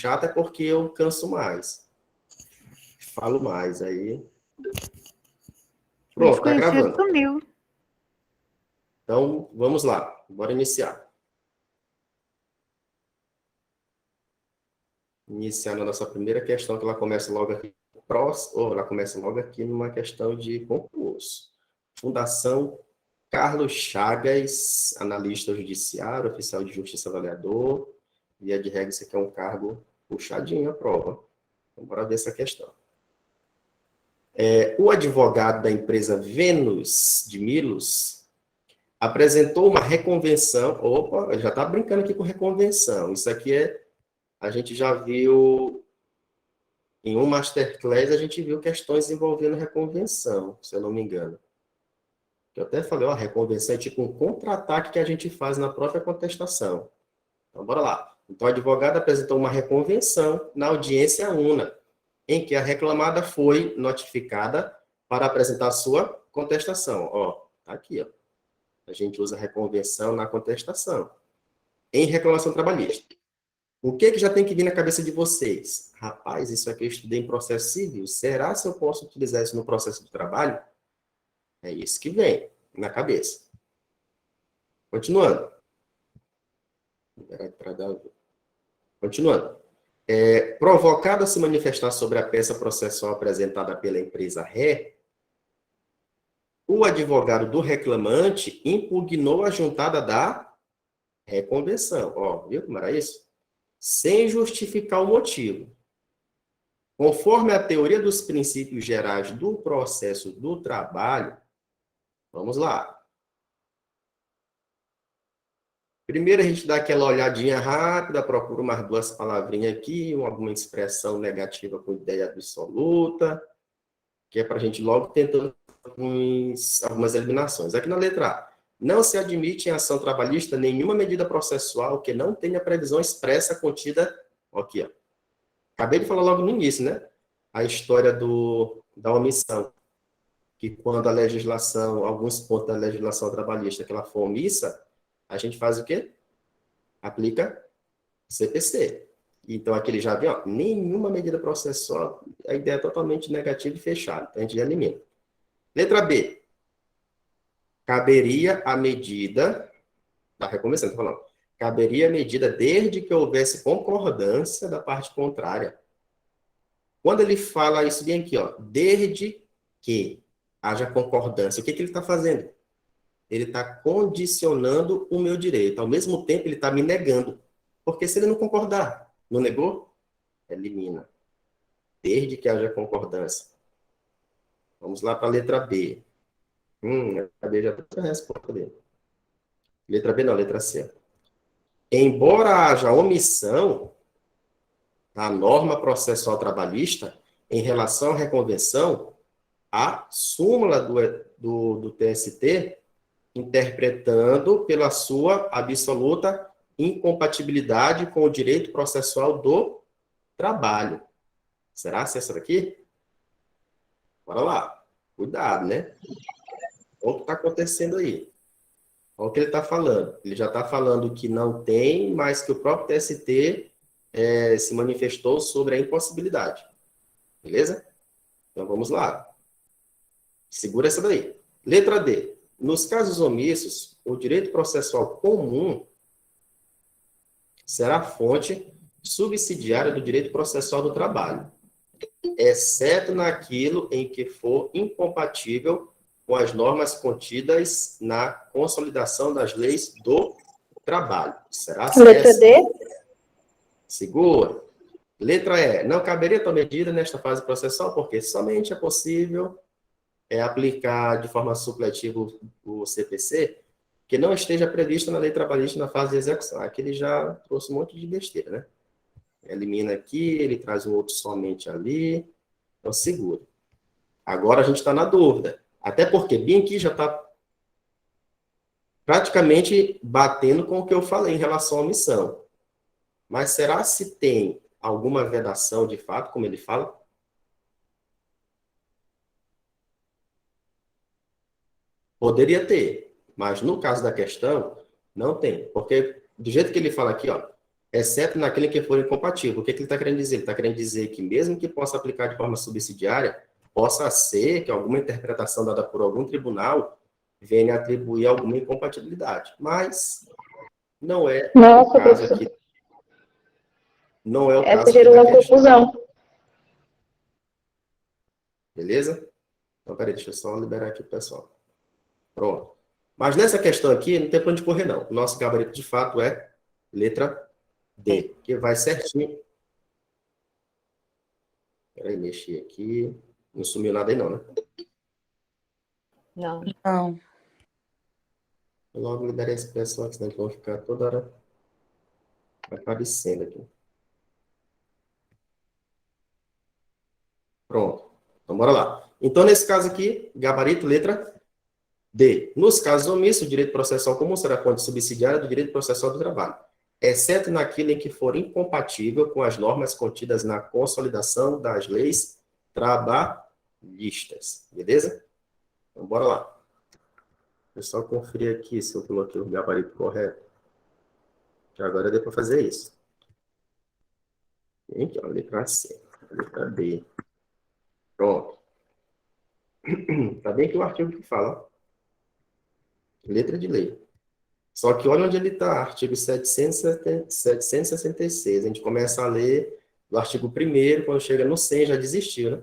chato é porque eu canso mais. Falo mais, aí... Pronto, tá Desconhecido gravando. sumiu. Então, vamos lá. Bora iniciar. Iniciando a nossa primeira questão, que ela começa logo aqui. Ela começa logo aqui numa questão de concurso. Fundação Carlos Chagas, analista judiciário, oficial de justiça avaliador. Via de regra, isso aqui é um cargo puxadinho a prova. Então, bora ver essa questão. O advogado da empresa Vênus de Milos apresentou uma reconvenção. Opa, já está brincando aqui com reconvenção. Isso aqui a gente já viu em um masterclass, a gente viu questões envolvendo reconvenção, se eu não me engano. Eu até falei, a reconvenção é tipo um contra-ataque que a gente faz na própria contestação. Então, bora lá. Então, o advogado apresentou uma reconvenção na audiência una, em que a reclamada foi notificada para apresentar sua contestação. Ó, tá aqui, ó. A gente usa reconvenção na contestação. Em reclamação trabalhista. O que já tem que vir na cabeça de vocês? Rapaz, isso aqui eu estudei em processo civil. Será se eu posso utilizar isso no processo de trabalho? É isso que vem na cabeça. Continuando. Continuando. Provocado a se manifestar sobre a peça processual apresentada pela empresa ré, o advogado do reclamante impugnou a juntada da reconvenção. Ó, viu como era isso? Sem justificar o motivo. Conforme a teoria dos princípios gerais do processo do trabalho, vamos lá. Primeiro a gente dá aquela olhadinha rápida, procura umas duas palavrinhas aqui, alguma expressão negativa com ideia absoluta, que é para a gente logo tentando algumas eliminações. Aqui na letra A. Não se admite em ação trabalhista nenhuma medida processual que não tenha previsão expressa contida... Aqui, ó. Acabei de falar logo no início, né? A história da omissão. Que quando a legislação, alguns pontos da legislação trabalhista, que ela for omissa, a gente faz o quê? Aplica CPC. Então, aqui ele já viu, ó, nenhuma medida processual, a ideia é totalmente negativa e fechada. Então, a gente já elimina. Letra B. Caberia a medida, está recomeçando, estou falando, caberia a medida desde que houvesse concordância da parte contrária. Quando ele fala isso bem aqui, ó, desde que haja concordância, o que ele está fazendo? Ele está condicionando o meu direito. Ao mesmo tempo, ele está me negando. Porque se ele não concordar, não negou? Elimina. Desde que haja concordância. Vamos lá para a letra B. A B já tem a resposta dele. Letra B não, letra C. Embora haja omissão da norma processual trabalhista em relação à reconvenção, a súmula do TST, interpretando pela sua absoluta incompatibilidade com o direito processual do trabalho. Será que é essa daqui? Bora lá. Cuidado, né? Olha o que está acontecendo aí. Olha o que ele está falando. Ele já está falando que não tem, mas que o próprio TST se manifestou sobre a impossibilidade. Beleza? Então, vamos lá. Segura essa daí. Letra D. Nos casos omissos, o direito processual comum será fonte subsidiária do direito processual do trabalho, exceto naquilo em que for incompatível com as normas contidas na consolidação das leis do trabalho. Será Letra essa? D. Segura. Letra E. Não caberia tal medida nesta fase processual, porque somente é possível aplicar de forma supletiva o CPC que não esteja previsto na lei trabalhista na fase de execução. Aqui ele já trouxe um monte de besteira, né? Elimina aqui, ele traz um outro somente ali. Então, segura. Agora a gente está na dúvida. Até porque bem aqui já está praticamente batendo com o que eu falei em relação à omissão. Mas será se tem alguma vedação de fato, como ele fala? Poderia ter, mas no caso da questão, não tem. Porque do jeito que ele fala aqui, ó, exceto naquele que for incompatível. O que ele está querendo dizer? Ele está querendo dizer que mesmo que possa aplicar de forma subsidiária, possa ser que alguma interpretação dada por algum tribunal venha atribuir alguma incompatibilidade. Mas não é o Nossa, caso professor. aqui. Não é o Essa caso aqui gerou da uma questão. confusão. Beleza? Então, peraí, deixa eu só liberar aqui o pessoal. Pronto. Mas nessa questão aqui, não tem para onde correr, não. O nosso gabarito, de fato, é letra D, que vai certinho. Peraí, mexi aqui. Não sumiu nada aí, não, né? Não. Não. Eu logo liberei esse pessoal, que senão eles vão ficar toda hora aparecendo aqui. Pronto. Então, bora lá. Então, nesse caso aqui, gabarito, letra D. Nos casos omissos, o direito processual comum será fonte subsidiária do direito processual do trabalho, exceto naquilo em que for incompatível com as normas contidas na consolidação das leis trabalhistas. Beleza? Então, bora lá. Eu só conferir aqui se eu coloquei o gabarito correto. Que agora deu para fazer isso. Aqui, ó, letra C, letra D. Pronto. Tá bem que o artigo que fala, ó. Letra de lei. Só que olha onde ele está, artigo 766. A gente começa a ler do artigo 1º, quando chega no 100 já desistiu, né?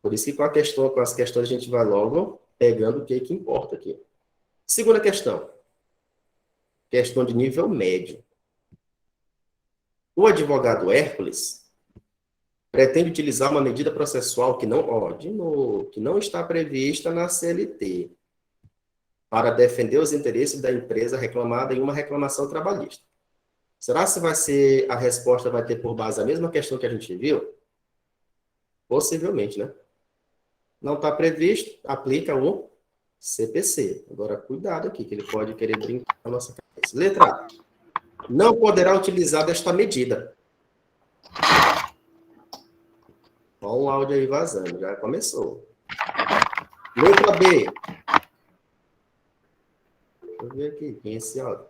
Por isso que com as questões a gente vai logo pegando o que importa aqui. Segunda questão. Questão de nível médio. O advogado Hércules pretende utilizar uma medida processual que não, ó, de novo, que não está prevista na CLT, para defender os interesses da empresa reclamada em uma reclamação trabalhista. Será que a resposta vai ter por base a mesma questão que a gente viu? Possivelmente, né? Não está previsto, aplica o CPC. Agora, cuidado aqui, que ele pode querer brincar na nossa cabeça. Letra A. Não poderá utilizar desta medida. Olha um áudio aí vazando, já começou. Letra B. Deixa eu ver aqui, quem é esse áudio?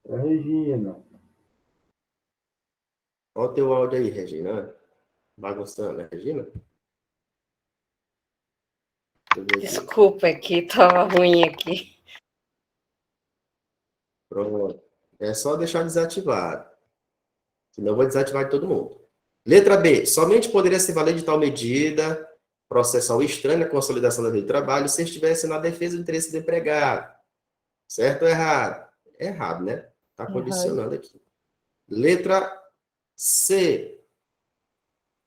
É a Regina. Olha o teu áudio aí, Regina. Bagunçando, né, Regina? Deixa eu ver aqui. Desculpa, aqui estava ruim aqui. Pronto. É só deixar desativado. Senão eu vou desativar de todo mundo. Letra B. Somente poderia se valer de tal medida processual estranha à consolidação da lei do trabalho se estivesse na defesa do interesse do empregado. Certo ou errado? Errado, né? Está condicionando aqui. Letra C.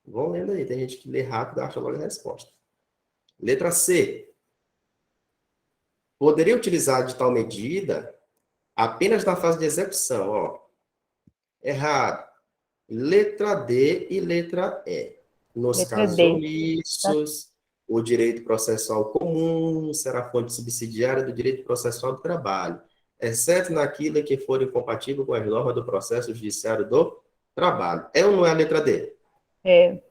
Vão lendo aí. Tem gente que lê rápido e acha logo a resposta. Letra C. Poderia utilizar de tal medida apenas na fase de execução. Ó. Errado. Letra D e letra E. Nos Letra casos D. omissos, o direito processual comum será fonte subsidiária do direito processual do trabalho, exceto naquilo em que for incompatível com as normas do processo judiciário do trabalho. É ou não é a letra D? É.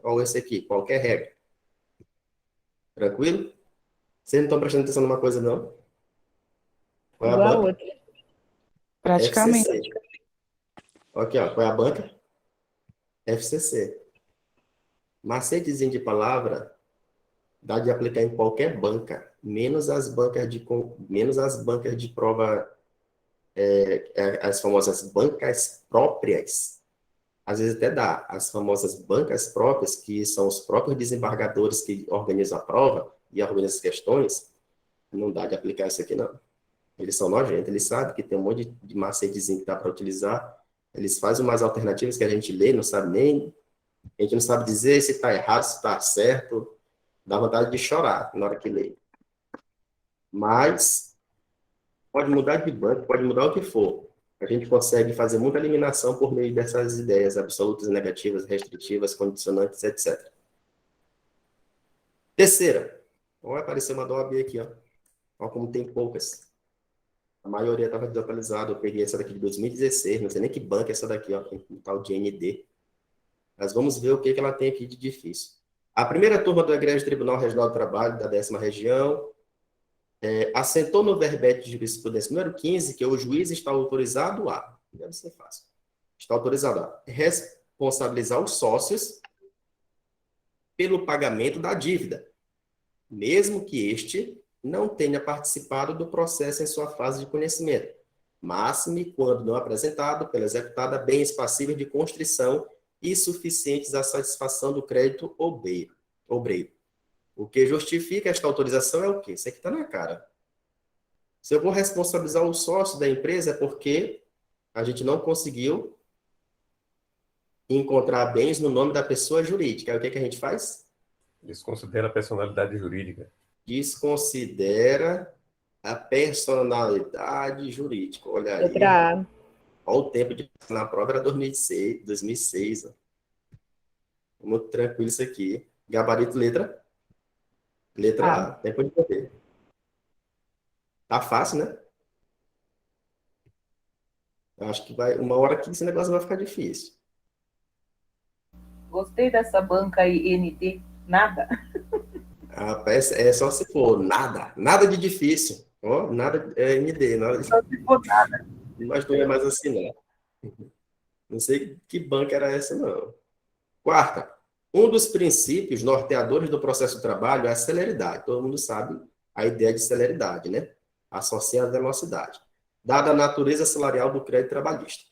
Olha esse aqui, qualquer regra. Tranquilo? Vocês não estão prestando atenção numa coisa, não? Qual é a Igual a banca? outra. Praticamente. FCC. Aqui, ó, qual é a banca? FCC. Macetezinho de palavra dá de aplicar em qualquer banca, menos as bancas de prova, as famosas bancas próprias. Às vezes até dá. As famosas bancas próprias, que são os próprios desembargadores que organizam a prova e organizam as questões, não dá de aplicar isso aqui, não. Eles são nojentos, eles sabem que tem um monte de macetezinho que dá para utilizar, eles fazem umas alternativas que a gente lê, não sabe nem, a gente não sabe dizer se está errado, se está certo, dá vontade de chorar na hora que lê. Mas pode mudar de banco, pode mudar o que for. A gente consegue fazer muita eliminação por meio dessas ideias absolutas, negativas, restritivas, condicionantes, etc. Terceira. Vai aparecer uma DOAB aqui, ó. Olha como tem poucas. A maioria estava desatualizada. Eu peguei essa daqui de 2016, não sei nem que banca é essa daqui, ó. Tem um tal de ND. Mas vamos ver o que ela tem aqui de difícil. A primeira turma do Egrégio Tribunal Regional do Trabalho, da 10ª Região, assentou no verbete de jurisprudência número 15 que o juiz está autorizado a, deve ser fácil, está autorizado a responsabilizar os sócios pelo pagamento da dívida, mesmo que este não tenha participado do processo em sua fase de conhecimento, máxime quando não apresentado pela executada bens passíveis de constrição e suficientes à satisfação do crédito obreiro. O que justifica esta autorização é o quê? Isso aqui está na cara. Se eu vou responsabilizar o sócio da empresa é porque a gente não conseguiu encontrar bens no nome da pessoa jurídica. Aí o que a gente faz? Desconsidera a personalidade jurídica. Desconsidera a personalidade jurídica. Olha aí. Letra A. Olha o tempo de na prova era 2006. Ó. Muito tranquilo isso aqui. Gabarito, letra? Letra A. Tempo de poder. Tá fácil, né? Eu acho que vai uma hora que esse negócio vai ficar difícil. Gostei dessa banca aí, NT. Nada. Rapaz, é só se for nada de difícil. Ó, nada é ND, nada. Só se for nada. Mas não é mais assim, não. Não sei que banca era essa, não. Quarta, um dos princípios norteadores do processo de trabalho é a celeridade. Todo mundo sabe a ideia de celeridade, né? Associa a velocidade, dada a natureza salarial do crédito trabalhista.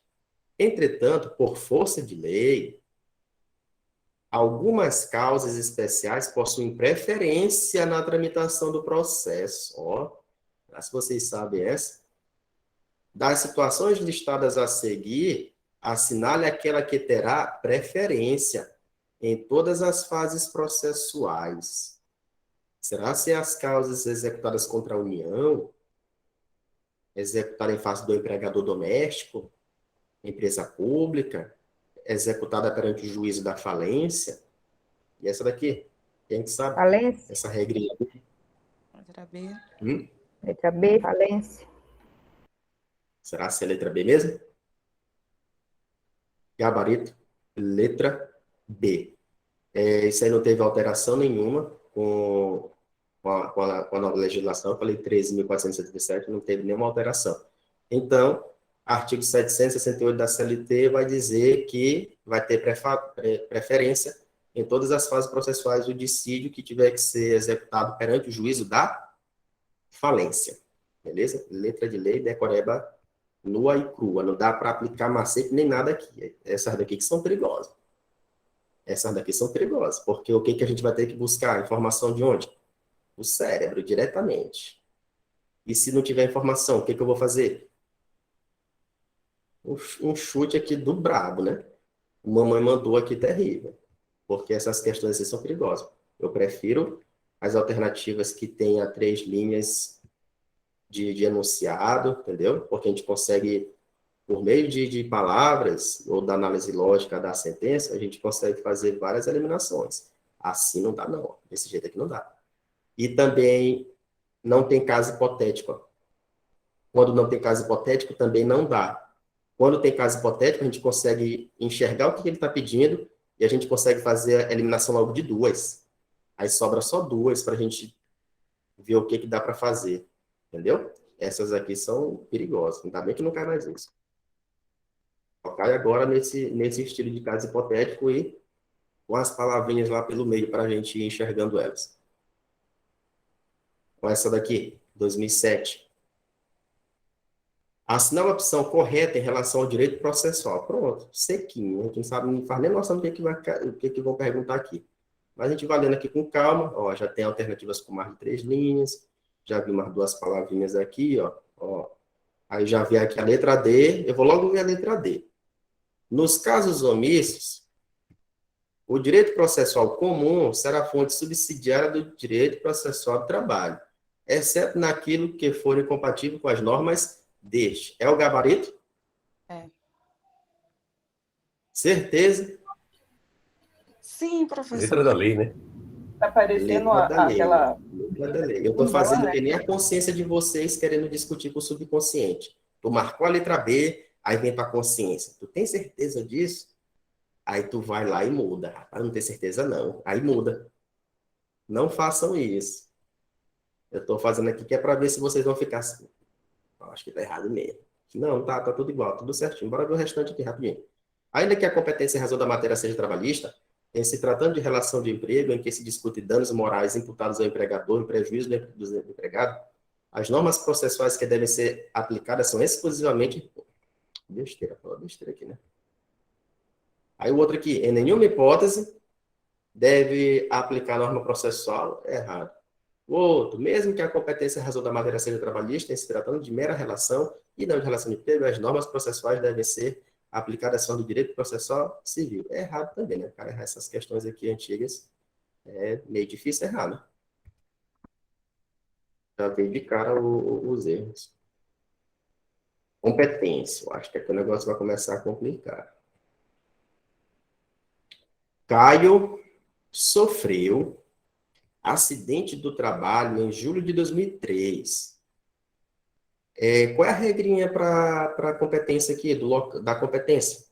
Entretanto, por força de lei, algumas causas especiais possuem preferência na tramitação do processo. Ó, se vocês sabem essa. Das situações listadas a seguir, assinale aquela que terá preferência em todas as fases processuais. Será se as causas executadas contra a União, executada em face do empregador doméstico, empresa pública, executada perante o juízo da falência? E essa daqui? Quem que sabe? Falência. Essa regrinha. Letra B. Letra B, falência. Será se é a letra B mesmo? Gabarito, letra B. Isso aí não teve alteração nenhuma com a nova legislação. Eu falei 13.477, não teve nenhuma alteração. Então, artigo 768 da CLT vai dizer que vai ter preferência em todas as fases processuais do dissídio que tiver que ser executado perante o juízo da falência. Beleza? Letra de lei, decoreba nua e crua. Não dá para aplicar macete nem nada aqui. Essas daqui que são perigosas. Essas daqui são perigosas, porque o que a gente vai ter que buscar? Informação de onde? O cérebro, diretamente. E se não tiver informação, o que eu vou fazer? Um chute aqui do brabo, né? O mamãe mandou aqui terrível, porque essas questões assim são perigosas. Eu prefiro as alternativas que tenha 3 linhas de enunciado, entendeu? Porque a gente consegue, por meio de palavras, ou da análise lógica da sentença, a gente consegue fazer várias eliminações. Assim não dá, não. Desse jeito aqui não dá. E também não tem caso hipotético. Quando não tem caso hipotético, também não dá. Quando tem caso hipotético, a gente consegue enxergar o que ele está pedindo e a gente consegue fazer a eliminação logo de 2. Aí sobra só 2 para a gente ver o que dá para fazer. Entendeu? Essas aqui são perigosas. Ainda bem que não cai mais isso. Cai agora nesse estilo de caso hipotético e com as palavrinhas lá pelo meio para a gente ir enxergando elas. Com essa daqui, 2007. Assinar a opção correta em relação ao direito processual. Pronto, sequinho. A gente não sabe, não faz nem noção do que vão perguntar aqui. Mas a gente vai lendo aqui com calma. Ó, já tem alternativas com mais de 3 linhas. Já vi umas 2 palavrinhas aqui, ó. Aí já vi aqui a letra D. Eu vou logo ver a letra D. Nos casos omissos, o direito processual comum será fonte subsidiária do direito processual do trabalho, exceto naquilo que for incompatível com as normas deste. É o gabarito? É. Certeza? Sim, professor. Letra da lei, né? Tá parecendo Letra da lei. aquela... Letra da lei. Eu estou fazendo que nem a consciência de vocês querendo discutir com o subconsciente. Tu marcou a letra B, aí vem para a consciência. Tu tem certeza disso? Aí tu vai lá e muda. Rapaz, não tem certeza não. Aí muda. Não façam isso. Eu estou fazendo aqui que é para ver se vocês vão ficar assim. Acho que está errado mesmo. Não, tá tudo igual, tudo certinho. Bora ver o restante aqui rapidinho. Ainda que a competência em razão da matéria seja trabalhista, em se tratando de relação de emprego em que se discute danos morais imputados ao empregador em prejuízo do empregado, as normas processuais que devem ser aplicadas são exclusivamente... Besteira, falou besteira aqui, né? Aí o outro aqui, em nenhuma hipótese deve aplicar a norma processual, errado. O outro, mesmo que a competência em razão da matéria seja trabalhista, em se tratando de mera relação e não de relação de emprego, as normas processuais devem ser aplicadas só do direito processual civil. É errado também, né? Cara, essas questões aqui antigas é meio difícil errar, né? Já veio de cara os erros. Competência, eu acho que aqui o negócio vai começar a complicar. Caio sofreu acidente do trabalho em julho de 2003. Qual é a regrinha para a competência aqui, da competência?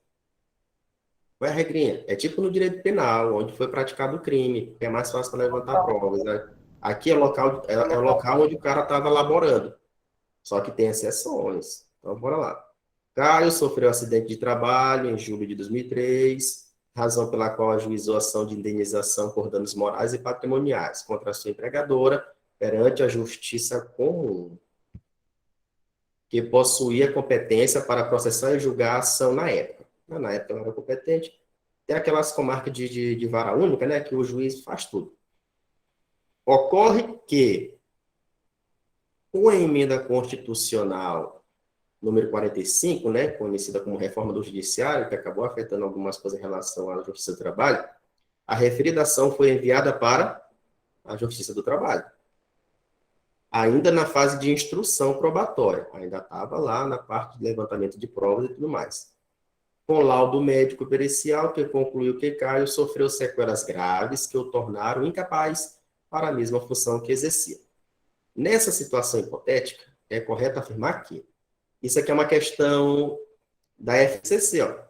Qual é a regrinha? É tipo no direito penal, onde foi praticado o crime, que é mais fácil para levantar provas. Né? Aqui é o local onde o cara estava laborando. Só que tem exceções. Então, bora lá. Caio sofreu acidente de trabalho em julho de 2003, razão pela qual ajuizou a ação de indenização por danos morais e patrimoniais contra a sua empregadora perante a Justiça Comum, que possuía competência para processar e julgar a ação na época. Na época ela era competente. Tem aquelas comarcas de vara única, né, que o juiz faz tudo. Ocorre que, com a emenda constitucional número 45, né, conhecida como reforma do judiciário, que acabou afetando algumas coisas em relação à Justiça do Trabalho, a referida ação foi enviada para a Justiça do Trabalho. Ainda na fase de instrução probatória, ainda estava lá na parte de levantamento de provas e tudo mais. Com laudo médico pericial que concluiu que Caio sofreu sequelas graves que o tornaram incapaz para a mesma função que exercia. Nessa situação hipotética, é correto afirmar que isso aqui é uma questão da FCC, ó.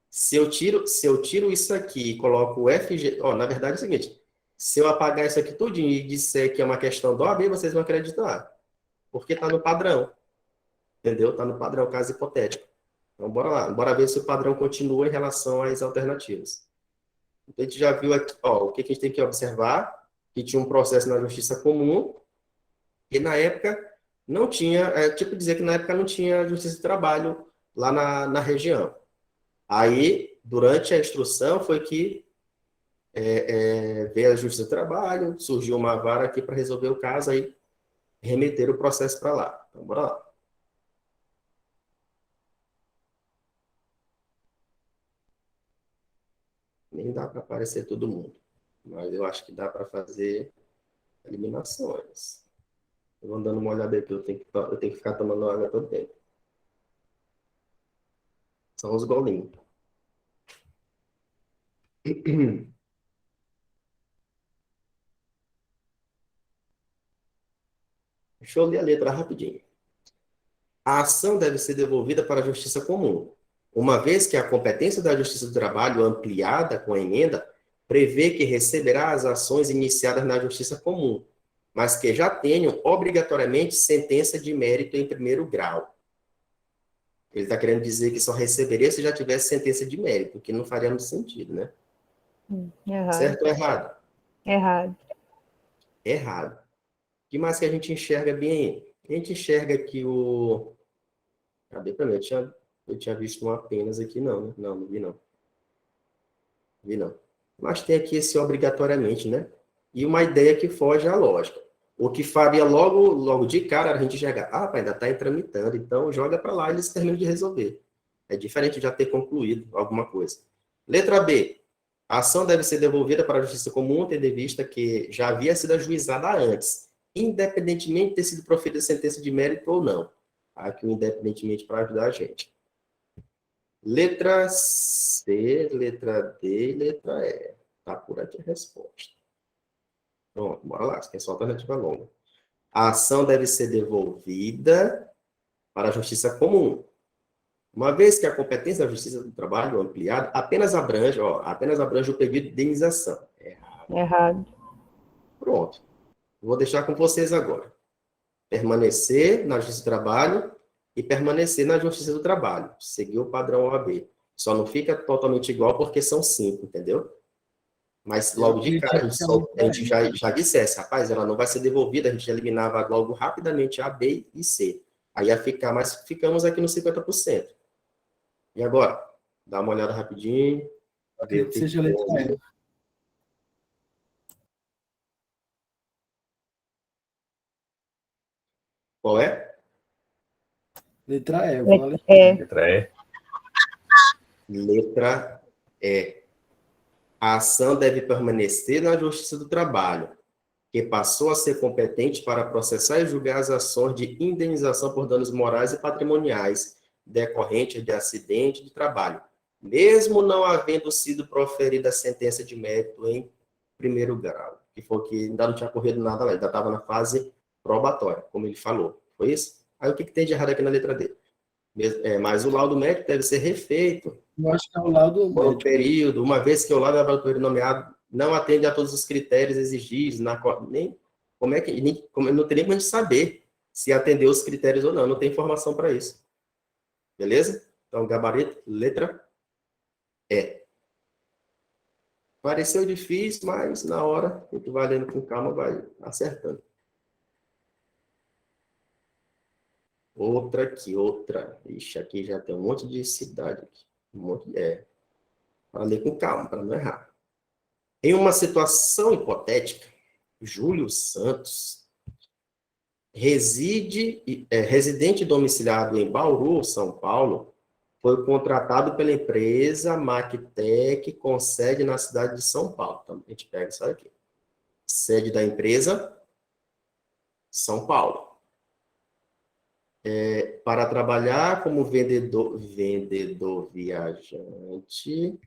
Se eu tiro isso aqui e coloco o FG... na verdade é o seguinte, se eu apagar isso aqui tudinho e disser que é uma questão do OAB, vocês vão acreditar. Porque está no padrão. Entendeu? Está no padrão, caso hipotético. Então, bora lá. Bora ver se o padrão continua em relação às alternativas. Então, a gente já viu aqui, o que a gente tem que observar, que tinha um processo na Justiça Comum, e na época não tinha, dizer que na época não tinha Justiça de Trabalho lá na região. Aí, durante a instrução, foi que veio a Justiça do Trabalho, surgiu uma vara aqui para resolver o caso, aí remeter o processo para lá. Então, bora lá. Nem dá para aparecer todo mundo, mas eu acho que dá para fazer eliminações. Eu vou dando uma olhada aqui, eu tenho que ficar tomando água todo tempo. São os golinhos. Deixa eu ler a letra rapidinho. A ação deve ser devolvida para a Justiça Comum, uma vez que a competência da Justiça do Trabalho, ampliada com a emenda, prevê que receberá as ações iniciadas na Justiça Comum, mas que já tenham obrigatoriamente sentença de mérito em primeiro grau. Ele está querendo dizer que só receberia se já tivesse sentença de mérito, que não faria muito sentido, né? Errado. Certo ou errado? Errado. Errado. O que mais que a gente enxerga bem aí? A gente enxerga que o... Cadê para mim? Eu tinha visto um apenas aqui, não, né? Não vi não. Vi não. Mas tem aqui esse obrigatoriamente, né? E uma ideia que foge à lógica. O que faria logo de cara a gente enxergar, ainda está tramitando, então joga para lá e eles terminam de resolver. É diferente de já ter concluído alguma coisa. Letra B. A ação deve ser devolvida para a Justiça Comum, tendo em vista que já havia sido ajuizada antes, independentemente de ter sido proferida sentença de mérito ou não. Aqui o independentemente para ajudar a gente. Letra C, letra D e letra E. Está por aqui a resposta. Pronto, bora lá, que é só alternativa longa. A ação deve ser devolvida para a Justiça Comum. Uma vez que a competência da Justiça do Trabalho ampliada apenas abrange o pedido de indenização. Errado. Pronto. Vou deixar com vocês agora. Permanecer na Justiça do Trabalho e permanecer na Justiça do Trabalho. Seguir o padrão OAB. Só não fica totalmente igual porque são 5, entendeu? Mas logo de cara, a gente já dissesse, rapaz, ela não vai ser devolvida, a gente eliminava logo rapidamente A, B e C. Aí ia ficar, mas ficamos aqui no 50%. E agora? Dá uma olhada rapidinho. Acredito que seja a letra E. Qual é? Letra E, eu vou ler. Letra E. Letra E. A ação deve permanecer na Justiça do Trabalho, que passou a ser competente para processar e julgar as ações de indenização por danos morais e patrimoniais decorrentes de acidente de trabalho, mesmo não havendo sido proferida a sentença de mérito em primeiro grau, que foi que ainda não tinha ocorrido nada lá, ainda estava na fase probatória, como ele falou. Foi isso? Aí o que tem de errado aqui na letra D? Mas o laudo médico deve ser refeito Eu acho que é o laudo por um médico. período, uma vez que o laudo laboratório nomeado não atende a todos os critérios exigidos, nem como é que não tem nem como a gente saber se atendeu os critérios ou não, não tem informação para isso. Beleza? Então, gabarito, letra E. Pareceu difícil, mas na hora, a gente vai lendo com calma, vai acertando. Outra aqui, outra. Ixi, aqui já tem um monte de cidade aqui. Um monte de... Para ler com calma, para não errar. Em uma situação hipotética, Júlio Santos, residente domiciliado em Bauru, São Paulo, foi contratado pela empresa Mactec, com sede na cidade de São Paulo. Então, a gente pega isso aqui. Sede da empresa, São Paulo. Para trabalhar como vendedor viajante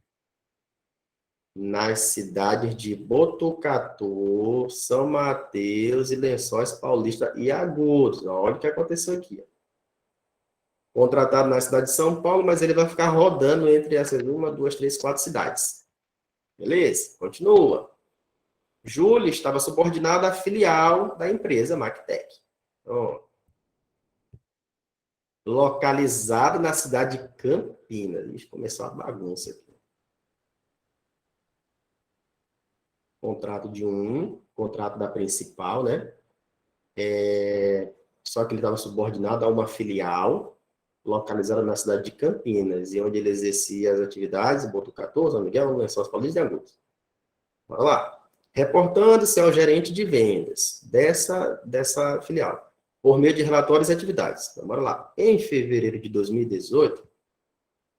nas cidades de Botucatu, São Mateus e Lençóis Paulista e Agudos. Olha o que aconteceu aqui. Contratado na cidade de São Paulo, mas ele vai ficar rodando entre essas 1, 2, 3, 4 cidades. Beleza? Continua. Júlio estava subordinado à filial da empresa Mactec. Então, localizado na cidade de Campinas. Ixi, começou a bagunça aqui. Contrato de contrato da principal, né? Só que ele estava subordinado a uma filial localizada na cidade de Campinas, e onde ele exercia as atividades em Botucatu, São Miguel, Lençóis Paulista e Agudos. Bora lá. Reportando-se ao gerente de vendas dessa filial, por meio de relatórios e atividades. Então, bora lá. Em fevereiro de 2018,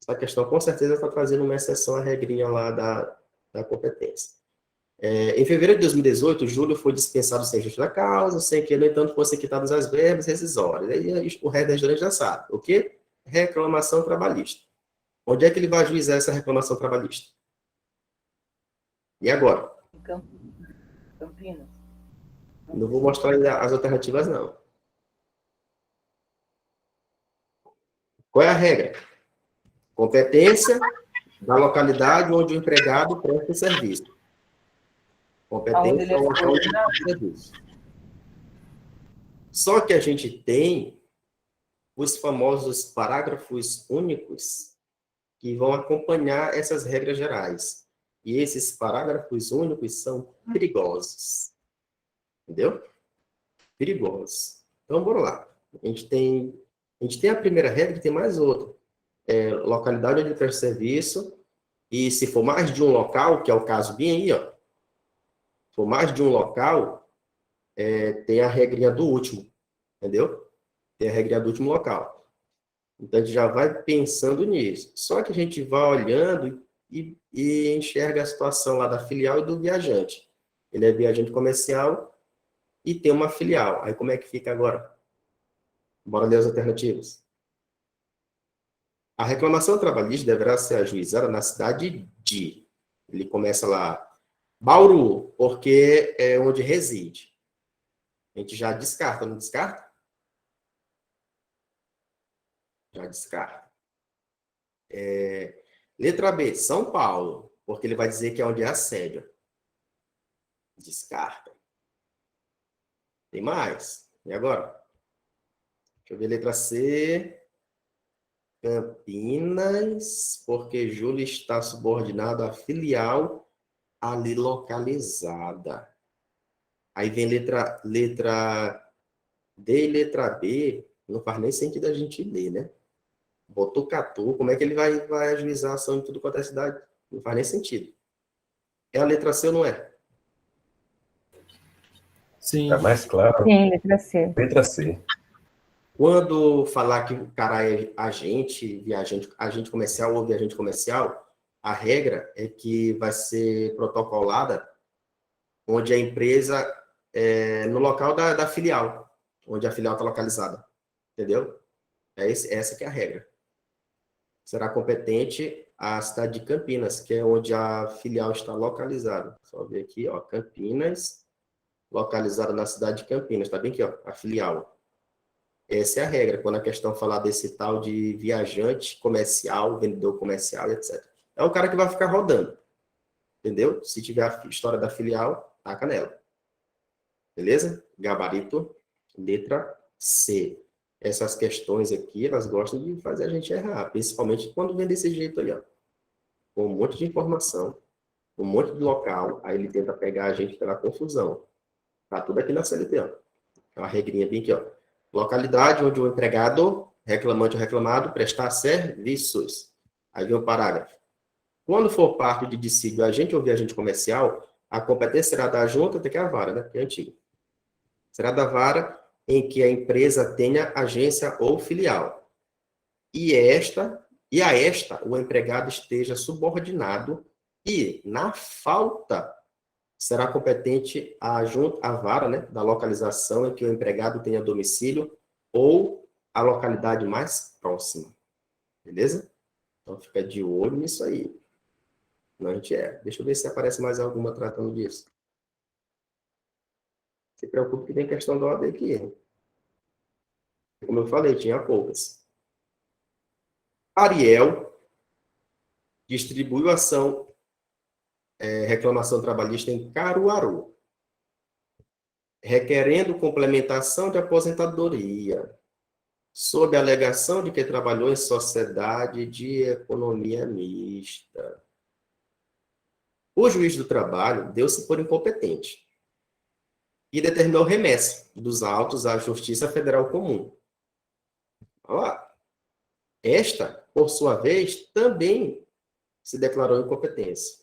essa questão com certeza está trazendo uma exceção à regrinha lá da competência. Em fevereiro de 2018, Júlio foi dispensado sem justa causa, sem que, no entanto, fossem quitadas as verbas rescisórias. Aí o resto da gente já sabe. O quê? Reclamação trabalhista. Onde é que ele vai ajuizar essa reclamação trabalhista? E agora? Campinas. Não vou mostrar ainda as alternativas, não. Qual é a regra? Competência da localidade onde o empregado presta o serviço. Competência ao local onde presta o serviço. Só que a gente tem os famosos parágrafos únicos que vão acompanhar essas regras gerais. E esses parágrafos únicos são perigosos. Entendeu? Perigosos. Então, bora lá. A gente tem a primeira regra e tem mais outra. Localidade onde presta serviço. E se for mais de um local, que é o caso bem aí, ó. Se for mais de um local, tem a regrinha do último. Entendeu? Tem a regrinha do último local. Então, a gente já vai pensando nisso. Só que a gente vai olhando e enxerga a situação lá da filial e do viajante. Ele é viajante comercial e tem uma filial. Aí, como é que fica agora? Bora ler as alternativas. A reclamação trabalhista deverá ser ajuizada na cidade de... Ele começa lá, Bauru, porque é onde reside. A gente já descarta, não descarta? Já descarta. Letra B, São Paulo, porque ele vai dizer que é onde é a sede. Descarta. Tem mais. E agora? Deixa eu ver, letra C. Campinas, porque Júlia está subordinado à filial ali localizada. Aí vem letra D e letra B, não faz nem sentido a gente ler, né? Botucatu, como é que ele vai ajuizar a ação em tudo quanto é cidade? Não faz nem sentido. É a letra C ou não é? Sim. É mais claro. Sim, letra C. Letra C. Quando falar que o cara é agente comercial ou viajante comercial, a regra é que vai ser protocolada onde a empresa no local da filial, onde a filial está localizada. Entendeu? Essa que é a regra. Será competente a cidade de Campinas, que é onde a filial está localizada. Só ver aqui, ó, Campinas, localizada na cidade de Campinas. Está bem aqui, ó, a filial. Essa é a regra, quando a questão falar desse tal de viajante comercial, vendedor comercial, etc. É o cara que vai ficar rodando. Entendeu? Se tiver a história da filial, taca nela. Beleza? Gabarito, letra C. Essas questões aqui, elas gostam de fazer a gente errar, principalmente quando vem desse jeito aí, ó. Com um monte de informação, um monte de local, aí ele tenta pegar a gente pela confusão. Tá tudo aqui na CLT, ó. É uma regrinha bem aqui, ó. Localidade onde o empregado, reclamante ou reclamado, prestar serviços. Aí vem o parágrafo. Quando for parte de dissídio agente ou viajante comercial, a competência será da junta, até que é a vara, né? Que é antigo. Será da vara em que a empresa tenha agência ou filial. E a esta, o empregado esteja subordinado e, na falta, será competente a vara, né, da localização em que o empregado tenha domicílio ou a localidade mais próxima. Beleza? Então, fica de olho nisso aí. Não, a gente Deixa eu ver se aparece mais alguma tratando disso. Se preocupe que tem questão da OAB aqui. Como eu falei, tinha poucas. Ariel distribuiu ação reclamação trabalhista em Caruaru, requerendo complementação de aposentadoria, sob a alegação de que trabalhou em sociedade de economia mista. O juiz do trabalho deu-se por incompetente e determinou remessa dos autos à Justiça Federal Comum. Olha lá. Esta, por sua vez, também se declarou incompetência.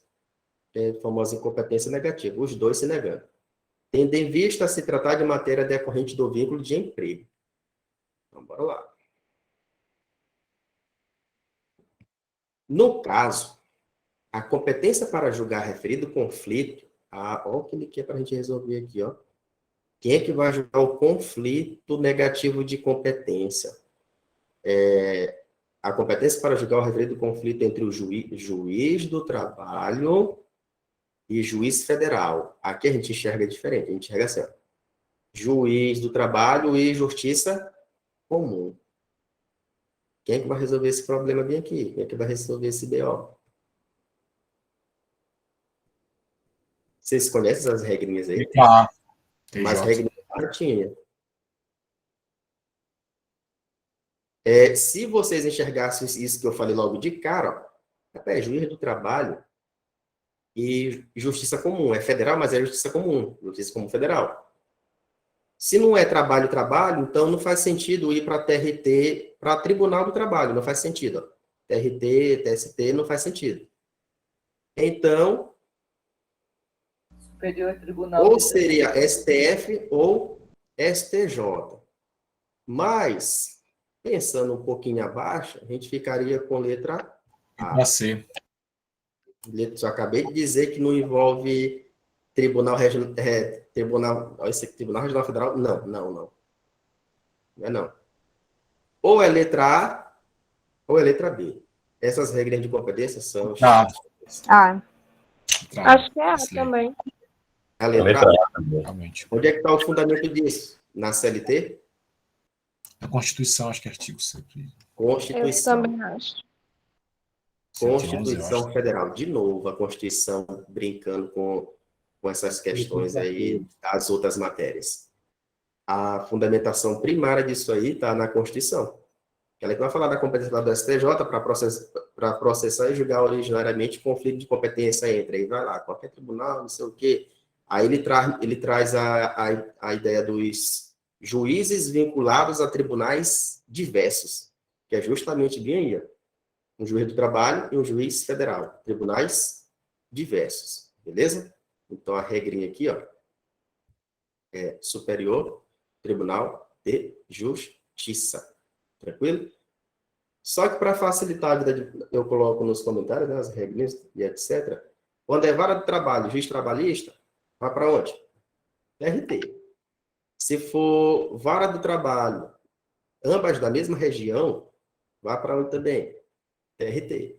É a famosa incompetência negativa, os dois se negando. Tendo em vista se tratar de matéria decorrente do vínculo de emprego. Então, bora lá. No caso, a competência para julgar referido conflito, olha o que ele quer para a gente resolver aqui, ó. Quem é que vai julgar o conflito negativo de competência? A competência para julgar o referido conflito entre o juiz do trabalho e juiz federal. Aqui a gente enxerga diferente, a gente enxerga assim, ó. Juiz do trabalho e justiça comum. Quem é que vai resolver esse problema bem aqui? Quem é que vai resolver esse BO? Vocês conhecem as regrinhas aí? Ah, Mas regrinhas certinhas. Se vocês enxergassem isso que eu falei logo de cara, ó, juiz do trabalho e justiça comum. É federal, mas é justiça comum. Justiça comum federal. Se não é trabalho, então não faz sentido ir para TRT, para Tribunal do Trabalho. Não faz sentido. Ó. TRT, TST, não faz sentido. Então, Superior Tribunal ou seria STF ou STJ. Mas, pensando um pouquinho abaixo, a gente ficaria com letra A. C. Eu acabei de dizer que não envolve Tribunal Regional Federal. Não. Não é não. Ou é letra A, ou é letra B. Essas regras de competência são... Acho que é A também. A letra A. Realmente. Onde é que está o fundamento disso? Na CLT? A Constituição, acho que é artigo 100. Constituição. Eu também acho. Constituição Federal. De novo, a Constituição brincando com essas questões aí das outras matérias. A fundamentação primária disso aí está na Constituição. Ela que vai falar da competência do STJ para processar e julgar originariamente conflito de competência entre. Aí vai lá, qualquer tribunal, não sei o quê. Aí ele traz a ideia dos juízes vinculados a tribunais diversos, que é justamente bem aí, um juiz do trabalho e um juiz federal. Tribunais diversos, beleza? Então, a regrinha aqui, ó, é Superior Tribunal de Justiça. Tranquilo? Só que para facilitar a vida, eu coloco nos comentários, né, as regrinhas e etc. Quando é vara de trabalho, juiz trabalhista, vai para onde? TRT. Se for vara do trabalho, ambas da mesma região, vai para onde também? TRT.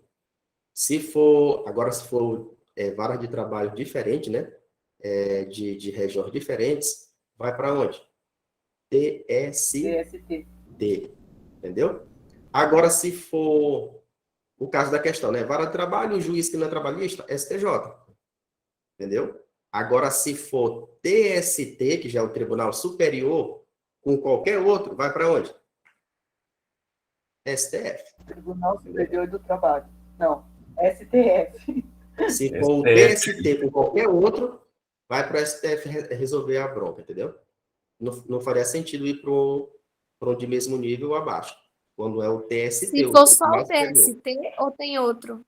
Se for vara de trabalho diferente, né? De regiões diferentes, vai para onde? TST. Entendeu? Agora, se for o caso da questão, né? Vara de trabalho, o juiz que não é trabalhista, STJ. Entendeu? Agora, se for TST, que já é o Tribunal Superior, com qualquer outro, vai para onde? STF. Tribunal Superior do Trabalho. Não, STF. Se for o TST com qualquer outro, vai para o STF resolver a bronca, entendeu? Não faria sentido ir para um de mesmo nível ou abaixo. Quando é o TST. Se for só o TST ou tem outro?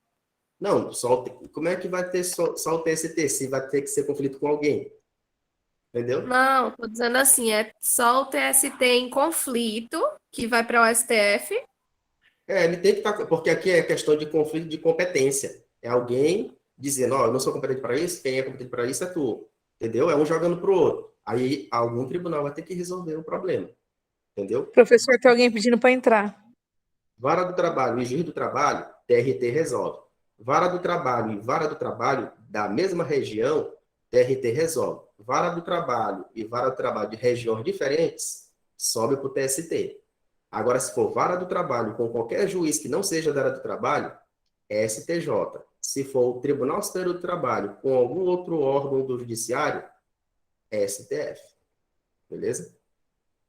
Não, como é que vai ter só o TST? Se vai ter que ser conflito com alguém. Entendeu? Não, tô dizendo assim, é só o TST em conflito que vai para o STF. Ele tem que estar, porque aqui é questão de conflito de competência. É alguém dizendo, ó, eu não sou competente para isso, quem é competente para isso é tu. Entendeu? É um jogando pro outro. Aí algum tribunal vai ter que resolver o problema. Entendeu? Professor, tem alguém pedindo para entrar. Vara do trabalho e juiz do trabalho, TRT resolve. Vara do trabalho e vara do trabalho da mesma região, TRT resolve. Vara do trabalho e vara do trabalho de regiões diferentes, sobe para o TST. Agora, se for vara do trabalho com qualquer juiz que não seja da área do trabalho, é STJ. Se for o Tribunal Superior do Trabalho com algum outro órgão do judiciário, é STF. Beleza?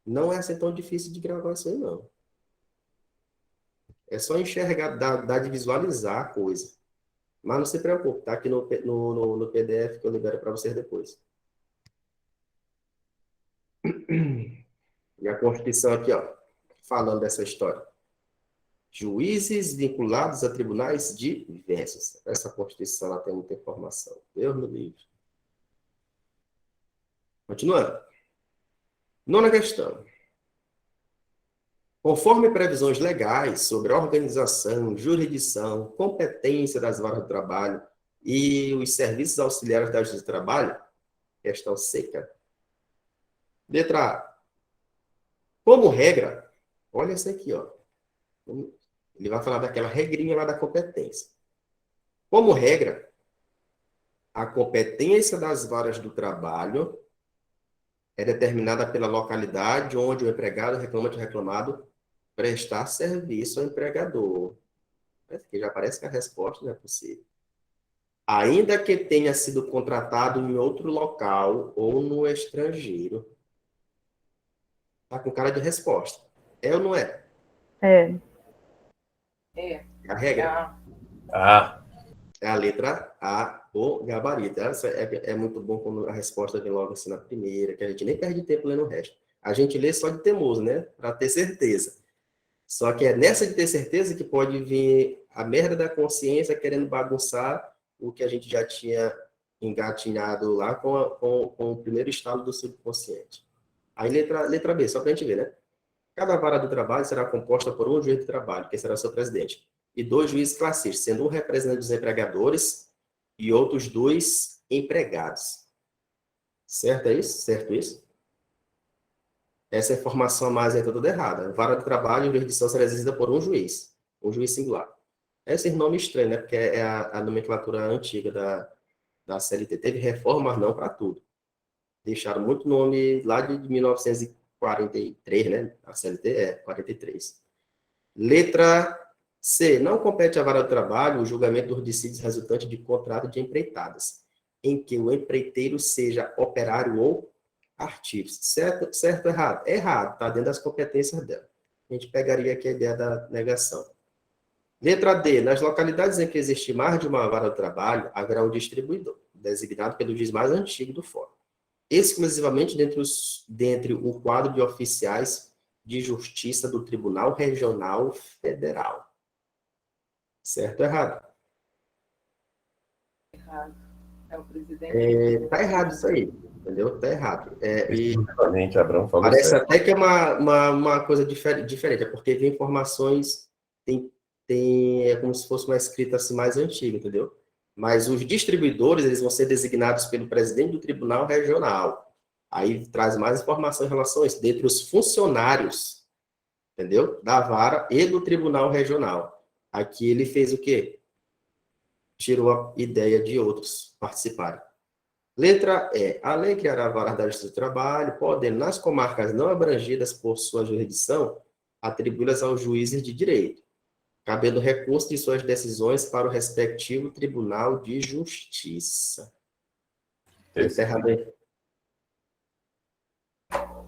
Não é assim tão difícil de gravar isso aí, não. É só enxergar, dar de visualizar a coisa. Mas não se preocupe, tá aqui no PDF que eu libero para vocês depois. E a Constituição aqui, ó, falando dessa história. Juízes vinculados a tribunais diversos. Essa Constituição ela tem muita informação. Deus me livre. Continuando. Nona questão. Conforme previsões legais sobre a organização, jurisdição, competência das varas do trabalho e os serviços auxiliares da Justiça do Trabalho, questão seca. Letra A. Como regra, olha isso aqui, ó. Ele vai falar daquela regrinha lá da competência. Como regra, a competência das varas do trabalho é determinada pela localidade onde o empregado, reclamante ou reclamado prestar serviço ao empregador. Aqui já parece que a resposta não é possível. Ainda que tenha sido contratado em outro local ou no estrangeiro. Tá com cara de resposta. É ou não é? É. É. A regra? É a letra A, o gabarito. Essa é muito bom quando a resposta vem logo assim na primeira, que a gente nem perde tempo lendo o resto. A gente lê só de teimoso, né? Para ter certeza. Só que é nessa de ter certeza que pode vir a merda da consciência querendo bagunçar o que a gente já tinha engatinhado lá com o primeiro estado do subconsciente. Aí letra B, só para a gente ver, né? Cada vara do trabalho será composta por um juiz de trabalho, que será seu presidente, e 2 juízes classistas, sendo um representante dos empregadores e outros 2 empregados. Certo é isso? Certo isso? Essa informação a mais é toda errada. Vara do trabalho e jurisdição será exercida por um juiz singular. Esse nome estranho, né? Porque é a nomenclatura antiga da CLT. Teve reforma, mas não para tudo. Deixaram muito nome lá de 1943, né? A CLT é 43. Letra C. Não compete à vara do trabalho o julgamento dos dissídios resultantes de contrato de empreitadas, em que o empreiteiro seja operário ou artigos. Certo, certo ou errado? Errado, está dentro das competências dela. A gente pegaria aqui a ideia da negação. Letra D. Nas localidades em que existir mais de uma vara do trabalho, haverá um distribuidor, designado pelo juiz mais antigo do fórum, exclusivamente dentre o quadro de oficiais de justiça do Tribunal Regional Federal. Certo ou errado? Errado. É o presidente. Tá errado isso aí, entendeu? Tá errado. E Exatamente, Abraão falou parece certo. até que é uma coisa diferente, é porque tem informações, é como se fosse uma escrita assim mais antiga, entendeu? Mas os distribuidores, eles vão ser designados pelo presidente do Tribunal Regional. Aí traz mais informação em relação a isso, dentre os funcionários, entendeu? Da vara e do Tribunal Regional. Aqui ele fez o quê? Tirou a ideia de outros participarem. Letra E. A lei criará varas da Justiça do Trabalho, podendo, nas comarcas não abrangidas por sua jurisdição, atribuí-las aos juízes de direito, cabendo recurso de suas decisões para o respectivo Tribunal de Justiça. Está errado aí.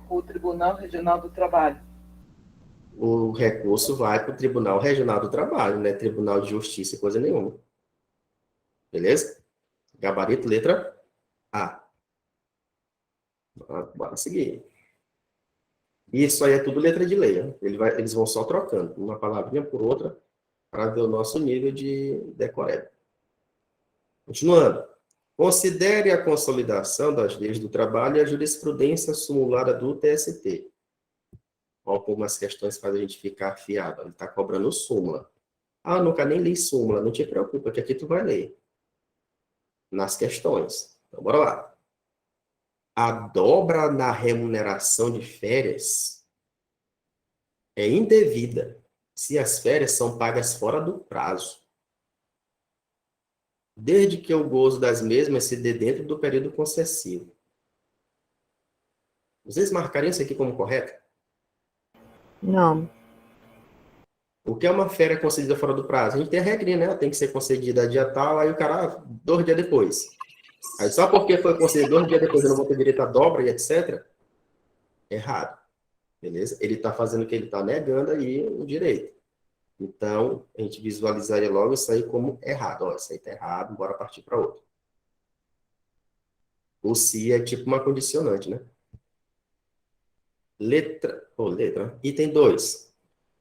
O Tribunal Regional do Trabalho. O recurso vai para o Tribunal Regional do Trabalho, não é Tribunal de Justiça, coisa nenhuma. Beleza? Gabarito, letra A. Bora seguir. Isso aí é tudo letra de lei. Né? Eles vão só trocando, uma palavrinha por outra, para ver o nosso nível de decoreba. Continuando. Considere a consolidação das leis do trabalho e a jurisprudência simulada do TST. Algumas questões fazem a gente ficar afiado. Ele está cobrando súmula. Ah, nunca nem li súmula. Não te preocupa, que aqui tu vai ler. Nas questões. Então, bora lá. A dobra na remuneração de férias é indevida se as férias são pagas fora do prazo, desde que o gozo das mesmas se dê dentro do período concessivo. Vocês marcariam isso aqui como correto? Não. O que é uma férias concedida fora do prazo? A gente tem a regrinha, né? Tem que ser concedida dia tal, aí o cara, 2 dias depois. Aí só porque foi concedido 2 dias depois eu não vou ter direito à dobra e etc. Errado. Beleza? Ele está fazendo o que ele está negando aí o direito. Então, a gente visualizaria logo isso aí como errado. Ó, isso aí está errado, bora partir para outro. O se é tipo uma condicionante, né? Letra. Item 2.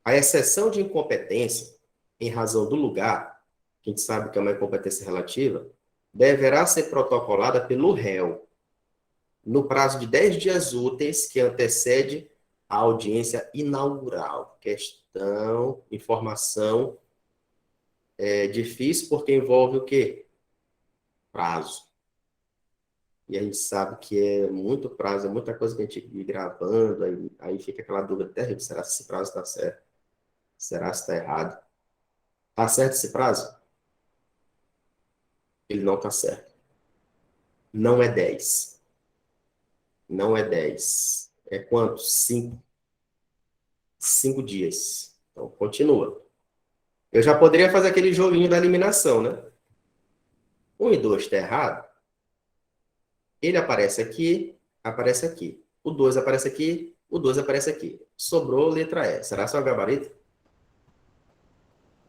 A exceção de incompetência, em razão do lugar, que a gente sabe que é uma incompetência relativa, deverá ser protocolada pelo réu, no prazo de 10 dias úteis que antecede a audiência inaugural. Questão, informação, difícil porque envolve o quê? Prazo. E a gente sabe que é muito prazo, é muita coisa que a gente ir gravando, aí fica aquela dúvida terrível, será que esse prazo está certo? Será que está errado? Está certo esse prazo? Ele não está certo. Não é 10. Não é 10. É quanto? 5. 5 dias. Então, continua. Eu já poderia fazer aquele joguinho da eliminação, né? 1 e 2 está errado. Ele aparece aqui, aparece aqui. O 2 aparece aqui, o 2 aparece aqui. Sobrou letra E. Será só o gabarito?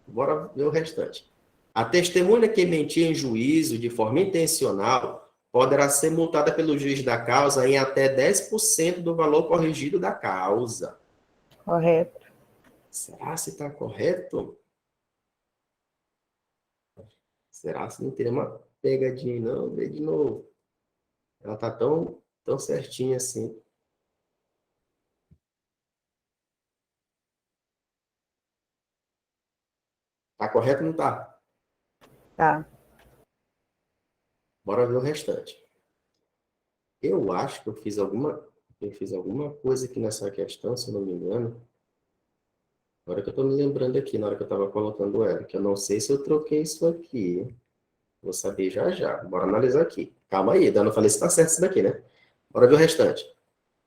Bora ver o restante. A testemunha que mentir em juízo de forma intencional poderá ser multada pelo juiz da causa em até 10% do valor corrigido da causa. Correto. Será se está correto? Será se não teria uma pegadinha, não? Vê de novo. Ela está tão certinha assim. Está correto ou não está? Tá. Bora ver o restante. Eu acho que eu fiz alguma coisa aqui nessa questão, se eu não me engano. Agora que eu estou me lembrando aqui, na hora que eu estava colocando ela, que eu não sei se eu troquei isso aqui. Vou saber já já. Bora analisar aqui. Calma aí, eu não falei se está certo isso daqui, né? Bora ver o restante.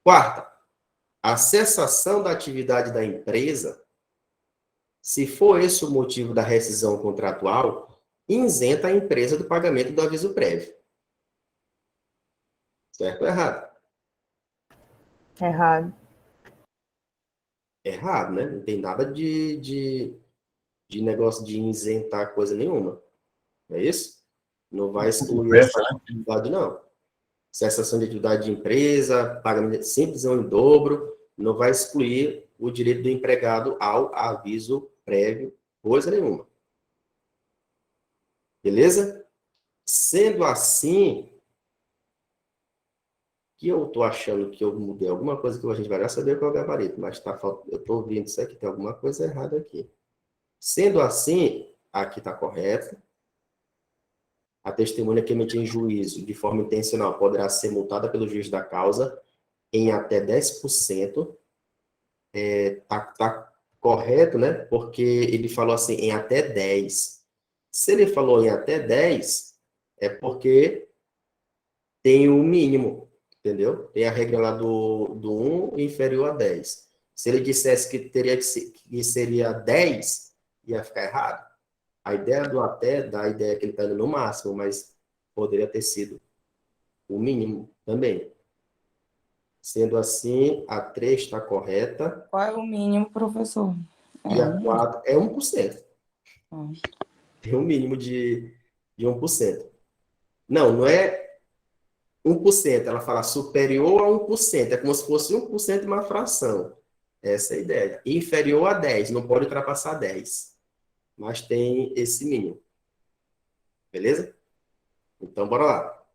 Quarta, a cessação da atividade da empresa, se for esse o motivo da rescisão contratual, isenta a empresa do pagamento do aviso prévio. Certo ou errado? Errado. Errado, né? Não tem nada de negócio de isentar coisa nenhuma. Não é isso? Não vai excluir essa atividade, não. Cessação de atividade de empresa, pagamento simples ou em dobro, não vai excluir o direito do empregado ao aviso prévio, coisa nenhuma. Beleza? Sendo assim, que eu estou achando que eu mudei alguma coisa que a gente vai já saber qual é o gabarito, mas eu estou ouvindo isso aqui, tem alguma coisa errada aqui. Sendo assim, aqui está correto. A testemunha que emitir em juízo de forma intencional poderá ser multada pelo juiz da causa em até 10%. Tá correto, né? Porque ele falou assim, em até 10. Se ele falou em até 10, é porque tem um mínimo, entendeu? Tem a regra lá do 1 inferior a 10. Se ele dissesse que seria 10, ia ficar errado. A ideia do até dá a ideia que ele está indo no máximo, mas poderia ter sido o mínimo também. Sendo assim, a 3 está correta Qual é o mínimo, professor? e a 4 é 1%. Hum. Tem um mínimo de 1%. Não é 1%, ela fala superior a 1%, é como se fosse 1% de uma fração. Essa é a ideia. Inferior a 10, não pode ultrapassar 10. Mas tem esse mínimo. Beleza? Então, bora lá.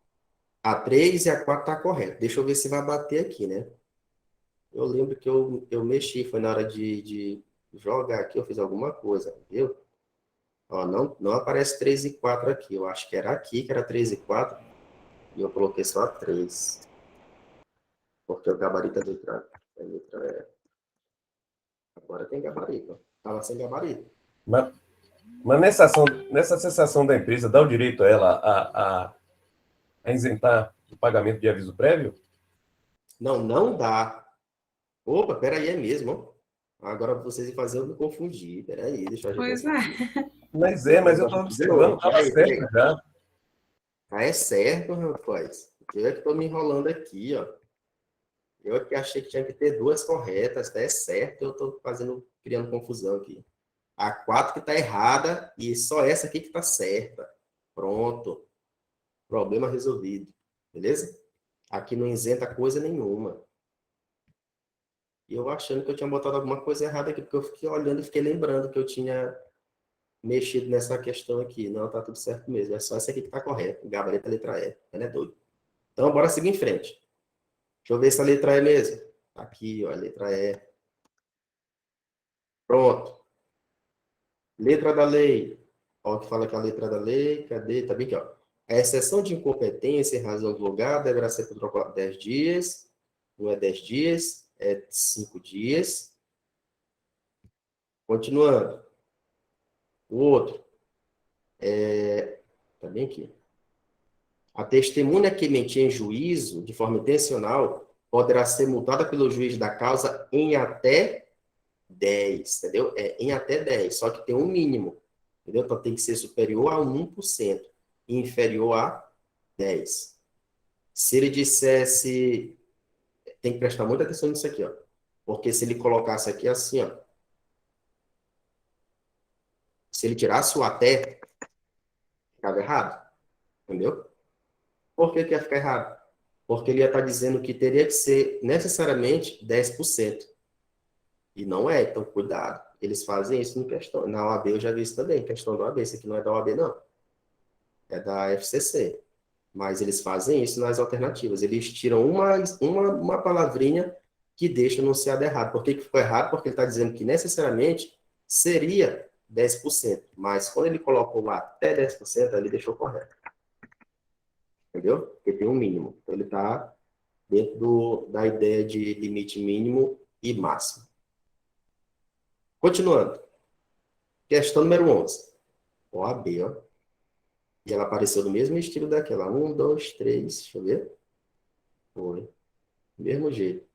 A 3 e a 4 tá correto. Deixa eu ver se vai bater aqui, né? Eu lembro que eu mexi, foi na hora de jogar aqui, eu fiz alguma coisa, viu? Ó, não aparece 3 e 4 aqui. Eu acho que era aqui que era 3 e 4. E eu coloquei só a 3. Porque o gabarito é agora tem gabarito. Tava sem gabarito. Mas nessa cessação da empresa, dá o direito a ela a isentar o pagamento de aviso prévio? Não dá. Opa, peraí, é mesmo, ó. Agora vocês iam fazer eu me confundir. Peraí, deixa eu Pois ajeitar é. isso aqui. Mas eu estou observando, estava certo já. Ah, é certo, rapaz. Eu é que estou me enrolando aqui, ó. Eu é que achei que tinha que ter duas corretas, tá? É certo, eu estou criando confusão aqui. A 4 que está errada e só essa aqui que está certa. Pronto. Problema resolvido. Beleza? Aqui não isenta coisa nenhuma. E eu achando que eu tinha botado alguma coisa errada aqui, porque eu fiquei olhando e fiquei lembrando que eu tinha mexido nessa questão aqui. Não, tá tudo certo mesmo. É só essa aqui que está correta. Gabarito é letra E. Ela é doido. Então, bora seguir em frente. Deixa eu ver se a letra E mesmo. Aqui, ó, a letra E. Pronto. Letra da lei. Ó, que fala que a letra da lei. Cadê? Tá bem aqui, ó. A exceção de incompetência em razão do lugar deverá ser por 10 dias. Não é 10 dias, é 5 dias. Continuando. O outro. Tá bem aqui. A testemunha que mentir em juízo, de forma intencional, poderá ser multada pelo juiz da causa em até 10, entendeu? Em até 10, só que tem um mínimo, entendeu? Então tem que ser superior a 1% e inferior a 10. Se ele dissesse, tem que prestar muita atenção nisso aqui, ó. Porque se ele colocasse aqui assim, ó, se ele tirasse o até, ficava errado, entendeu? Por que ia ficar errado? Porque ele ia estar dizendo que teria que ser necessariamente 10%. E não é, então cuidado. Eles fazem isso em questão. Na OAB eu já vi isso também, questão da OAB. Isso aqui não é da OAB, não. É da FCC. Mas eles fazem isso nas alternativas. Eles tiram uma palavrinha que deixa o enunciado errado. Por que ficou errado? Porque ele está dizendo que necessariamente seria 10%. Mas quando ele colocou lá até 10%, ele deixou correto. Entendeu? Porque tem um mínimo. Então ele está dentro da ideia de limite mínimo e máximo. Continuando. Questão número 11. OAB, ó. E ela apareceu do mesmo estilo daquela. 1, 2, 3. Deixa eu ver. Foi. Mesmo jeito.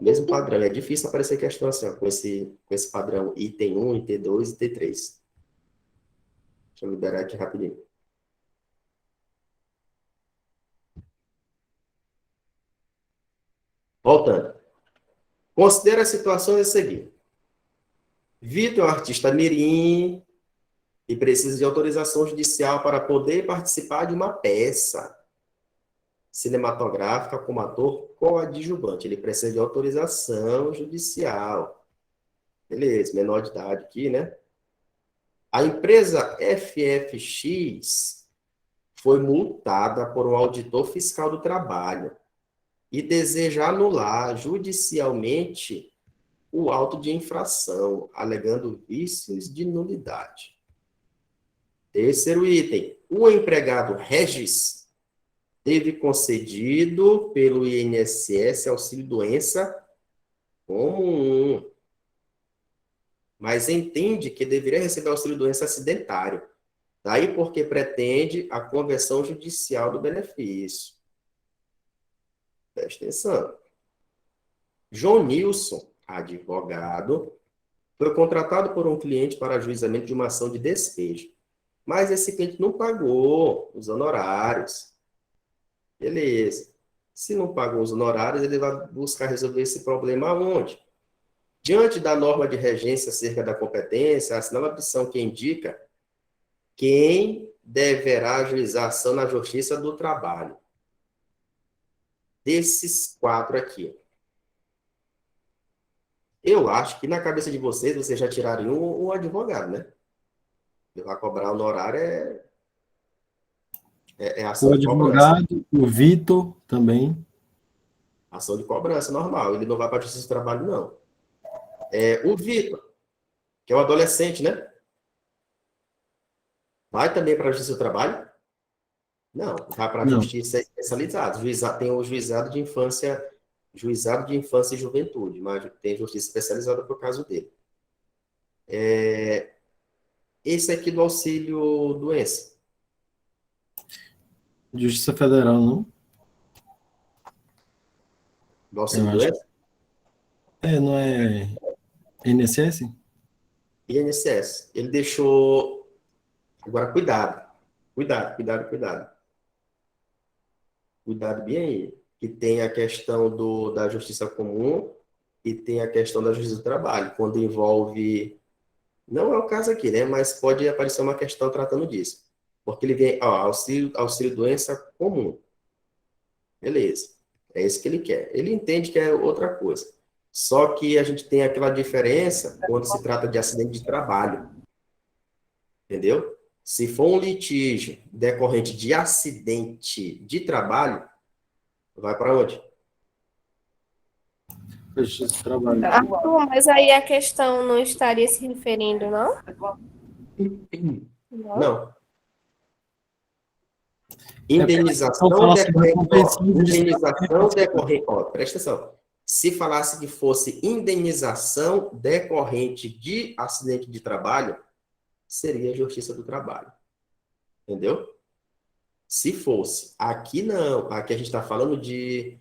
Mesmo padrão. É difícil aparecer questão assim, ó, com esse padrão item 1, item 2 e item 3. Deixa eu liberar aqui rapidinho. Voltando. Considera a situação a seguir. Vitor é um artista mirim e precisa de autorização judicial para poder participar de uma peça cinematográfica como ator coadjuvante. Ele precisa de autorização judicial. Beleza, menor de idade aqui, né? A empresa FFX foi multada por um auditor fiscal do trabalho e deseja anular judicialmente o auto de infração, alegando vícios de nulidade. Terceiro item. O empregado Regis teve concedido pelo INSS auxílio-doença comum, mas entende que deveria receber auxílio-doença acidentário. Daí porque pretende a conversão judicial do benefício. Presta atenção. João Nilson, advogado, foi contratado por um cliente para ajuizamento de uma ação de despejo. Mas esse cliente não pagou os honorários. Beleza. Se não pagou os honorários, ele vai buscar resolver esse problema aonde? Diante da norma de regência acerca da competência, assinala a opção que indica quem deverá ajuizar a ação na Justiça do Trabalho. Desses 4 aqui. Eu acho que na cabeça de vocês já tirariam um advogado, né? Ele vai cobrar honorário é ação O de cobrança. advogado, o Vitor também. Ação de cobrança normal. Ele não vai para a Justiça do Trabalho, não. O Vitor, que é um adolescente, né? Vai também para a Justiça do Trabalho? Não, vai para a Não. Justiça especializada. Tem o juizado de infância e juventude, mas tem justiça especializada por caso dele. Esse aqui do auxílio doença. Justiça Federal, não? Do auxílio Eu acho. doença? Não é INSS? INSS. Ele deixou... Agora, cuidado. Cuidado bem aí. Que tem a questão da justiça comum e tem a questão da justiça do trabalho. Quando envolve... Não é o caso aqui, né? Mas pode aparecer uma questão tratando disso. Porque ele vem, auxílio doença comum. Beleza. É isso que ele quer. Ele entende que é outra coisa. Só que a gente tem aquela diferença quando se trata de acidente de trabalho. Entendeu? Se for um litígio decorrente de acidente de trabalho, vai para onde? Justiça do Trabalho. Arthur, mas aí a questão não estaria se referindo, não? Não. Indenização fala assim, decorrente. compensação de Indenização decorrente. Presta atenção. Se falasse que fosse indenização decorrente de acidente de trabalho, seria a Justiça do Trabalho. Entendeu? Se fosse. Aqui não. Aqui a gente está falando de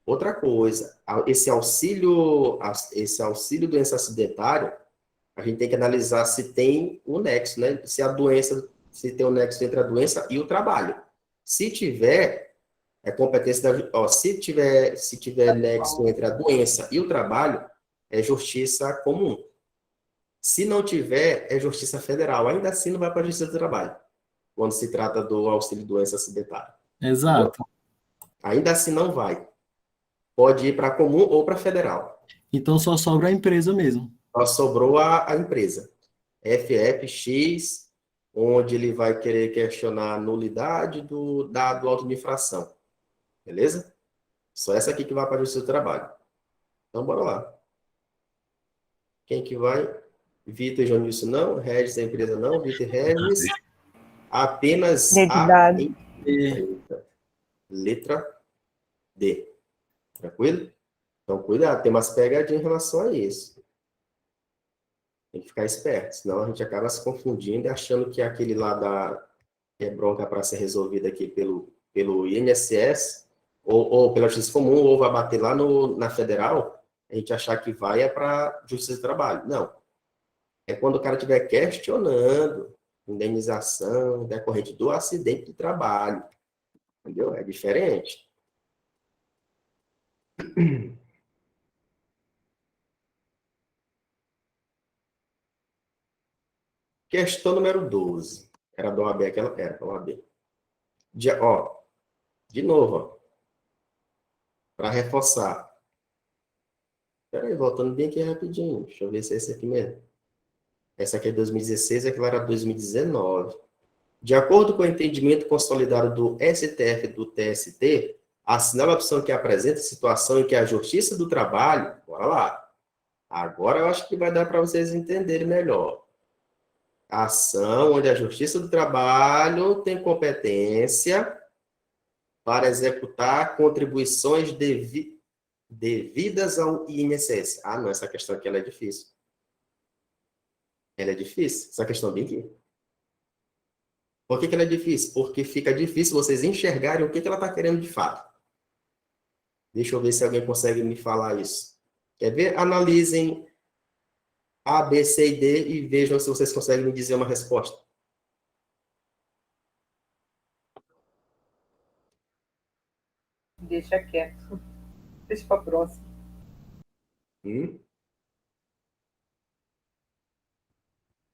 outra coisa. Esse auxílio doença acidentário, a gente tem que analisar se tem o nexo, né? Se tem o nexo entre a doença e o trabalho. Se tiver, é competência da... se tiver nexo entre a doença e o trabalho, é justiça comum. Se não tiver, é justiça federal. Ainda assim, não vai para a justiça do trabalho, quando se trata do auxílio doença acidentária. Exato. Ainda assim, não vai. Pode ir para comum ou para federal. Então só sobra a empresa mesmo. Só sobrou a empresa. FFX, onde ele vai querer questionar a nulidade do dado auto de infração. Beleza? Só essa aqui que vai para a justiça do trabalho. Então, bora lá. Quem que vai? Vitor e João Nilson não. Regis, a empresa não. Vitor e Regis. Apenas a empresa. Letra D. Tranquilo? Então, cuidado. Tem umas pegadinhas em relação a isso. Tem que ficar esperto, senão a gente acaba se confundindo e achando que aquele lá que é bronca para ser resolvida aqui pelo INSS ou pela Justiça Comum, ou vai bater lá na Federal, a gente achar que vai para Justiça do Trabalho. Não. É quando o cara estiver questionando indenização decorrente do acidente de trabalho. Entendeu? É diferente. Questão número 12. Era da OAB, aquela era da OAB. De novo, para reforçar. Espera aí, voltando bem aqui rapidinho. Deixa eu ver se é esse aqui mesmo. Essa aqui é 2016, aquela era 2019. De acordo com o entendimento consolidado do STF e do TST, assinala a opção que apresenta situação em que a Justiça do Trabalho, bora lá. Agora eu acho que vai dar para vocês entenderem melhor. A ação onde a Justiça do Trabalho tem competência para executar contribuições devidas ao INSS. Ah, não, essa questão aqui ela é difícil. Ela é difícil, essa questão bem aqui. Por que ela é difícil? Porque fica difícil vocês enxergarem o que ela está querendo de fato. Deixa eu ver se alguém consegue me falar isso. Quer ver? Analisem A, B, C e D e vejam se vocês conseguem me dizer uma resposta. Deixa quieto. Deixa para próxima.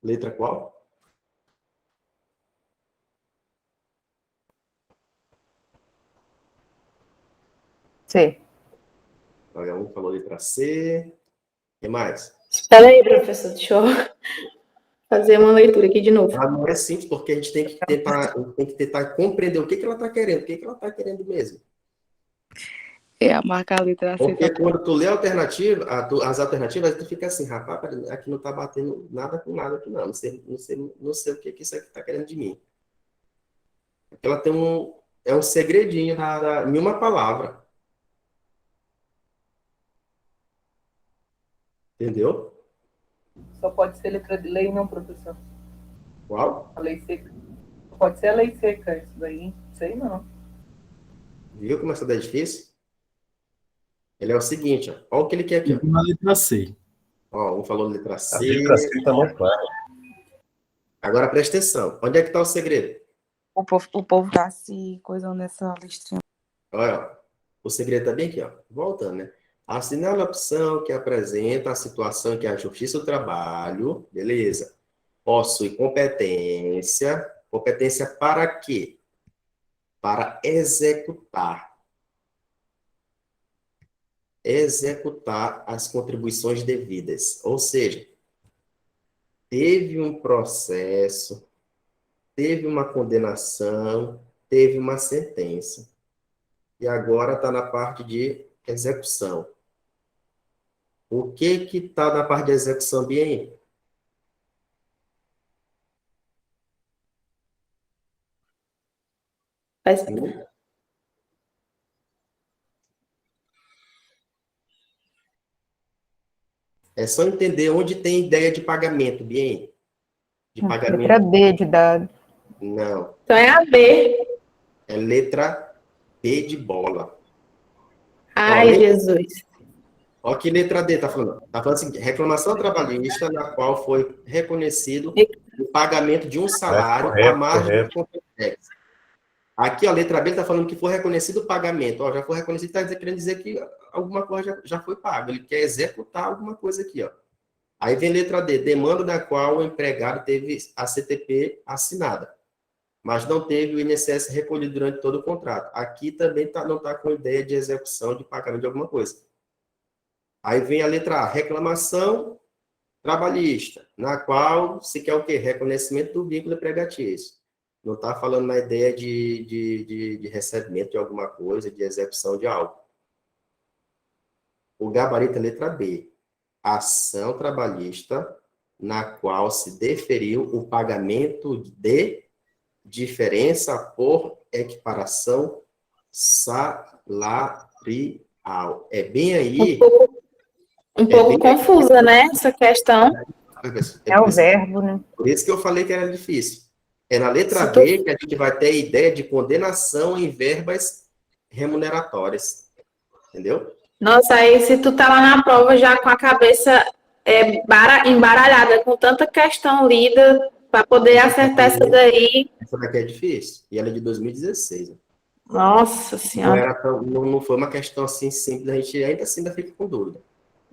Letra qual? C. Olha, um falou letra C. O que mais? Espera aí, professor, deixa eu fazer uma leitura aqui de novo. Ah, não é simples, porque a gente tem que tentar compreender o que ela está querendo, o que ela está querendo mesmo. É, marcar a letra C. Porque quando tu lê a alternativa, as alternativas, tu fica assim, rapaz, aqui não está batendo nada com nada aqui, não. Não sei o que isso aqui está querendo de mim. Ela tem um segredinho em uma palavra. Entendeu? Só pode ser letra de lei, não, professor? Qual? A lei seca. Pode ser a lei seca, isso daí. Não sei, não. Viu como essa daí é difícil? Ele é o seguinte, ó. Olha o que ele quer aqui. Na letra C. Ó, um falou letra A C. letra C está muito clara. Agora presta atenção. Onde é que está o segredo? O povo tá se coisando nessa listinha. Olha, ó. O segredo está bem aqui, ó. Voltando, né? Assinala a opção que apresenta a situação em que a Justiça do Trabalho, beleza, possui competência. Competência para quê? Para executar as contribuições devidas. Ou seja, teve um processo, teve uma condenação, teve uma sentença. E agora está na parte de execução. O que está na parte de execução, bem? É só entender onde tem ideia de pagamento, bem? De pagamento. Letra D de dado. Não. Então é a B. É letra B de bola. Ai, Jesus. Olha que letra D está falando. Está falando assim, reclamação trabalhista na qual foi reconhecido o pagamento de um salário à margem do contrato. Aqui, a letra B está falando que foi reconhecido o pagamento. Ó, já foi reconhecido, está querendo dizer que alguma coisa já foi paga. Ele quer executar alguma coisa aqui, ó. Aí vem letra D, demanda da qual o empregado teve a CTP assinada, mas não teve o INSS recolhido durante todo o contrato. Aqui também não está com ideia de execução de pagamento de alguma coisa. Aí vem a letra A, reclamação trabalhista, na qual se quer o quê? Reconhecimento do vínculo empregatício. Não está falando na ideia de recebimento de alguma coisa, de execução de algo. O gabarito é letra B, ação trabalhista, na qual se deferiu o pagamento de diferença por equiparação salarial. É bem aí... Um pouco confusa, né, essa questão. É o verbo, né? Por isso que eu falei que era difícil. É na letra B que a gente vai ter a ideia de condenação em verbas remuneratórias. Entendeu? Nossa, aí se tu tá lá na prova já com a cabeça embaralhada, com tanta questão lida, para poder acertar essa daí. Essa daqui é difícil. E ela é de 2016. Nossa Senhora. Não foi uma questão assim simples, a gente ainda assim fica com dúvida.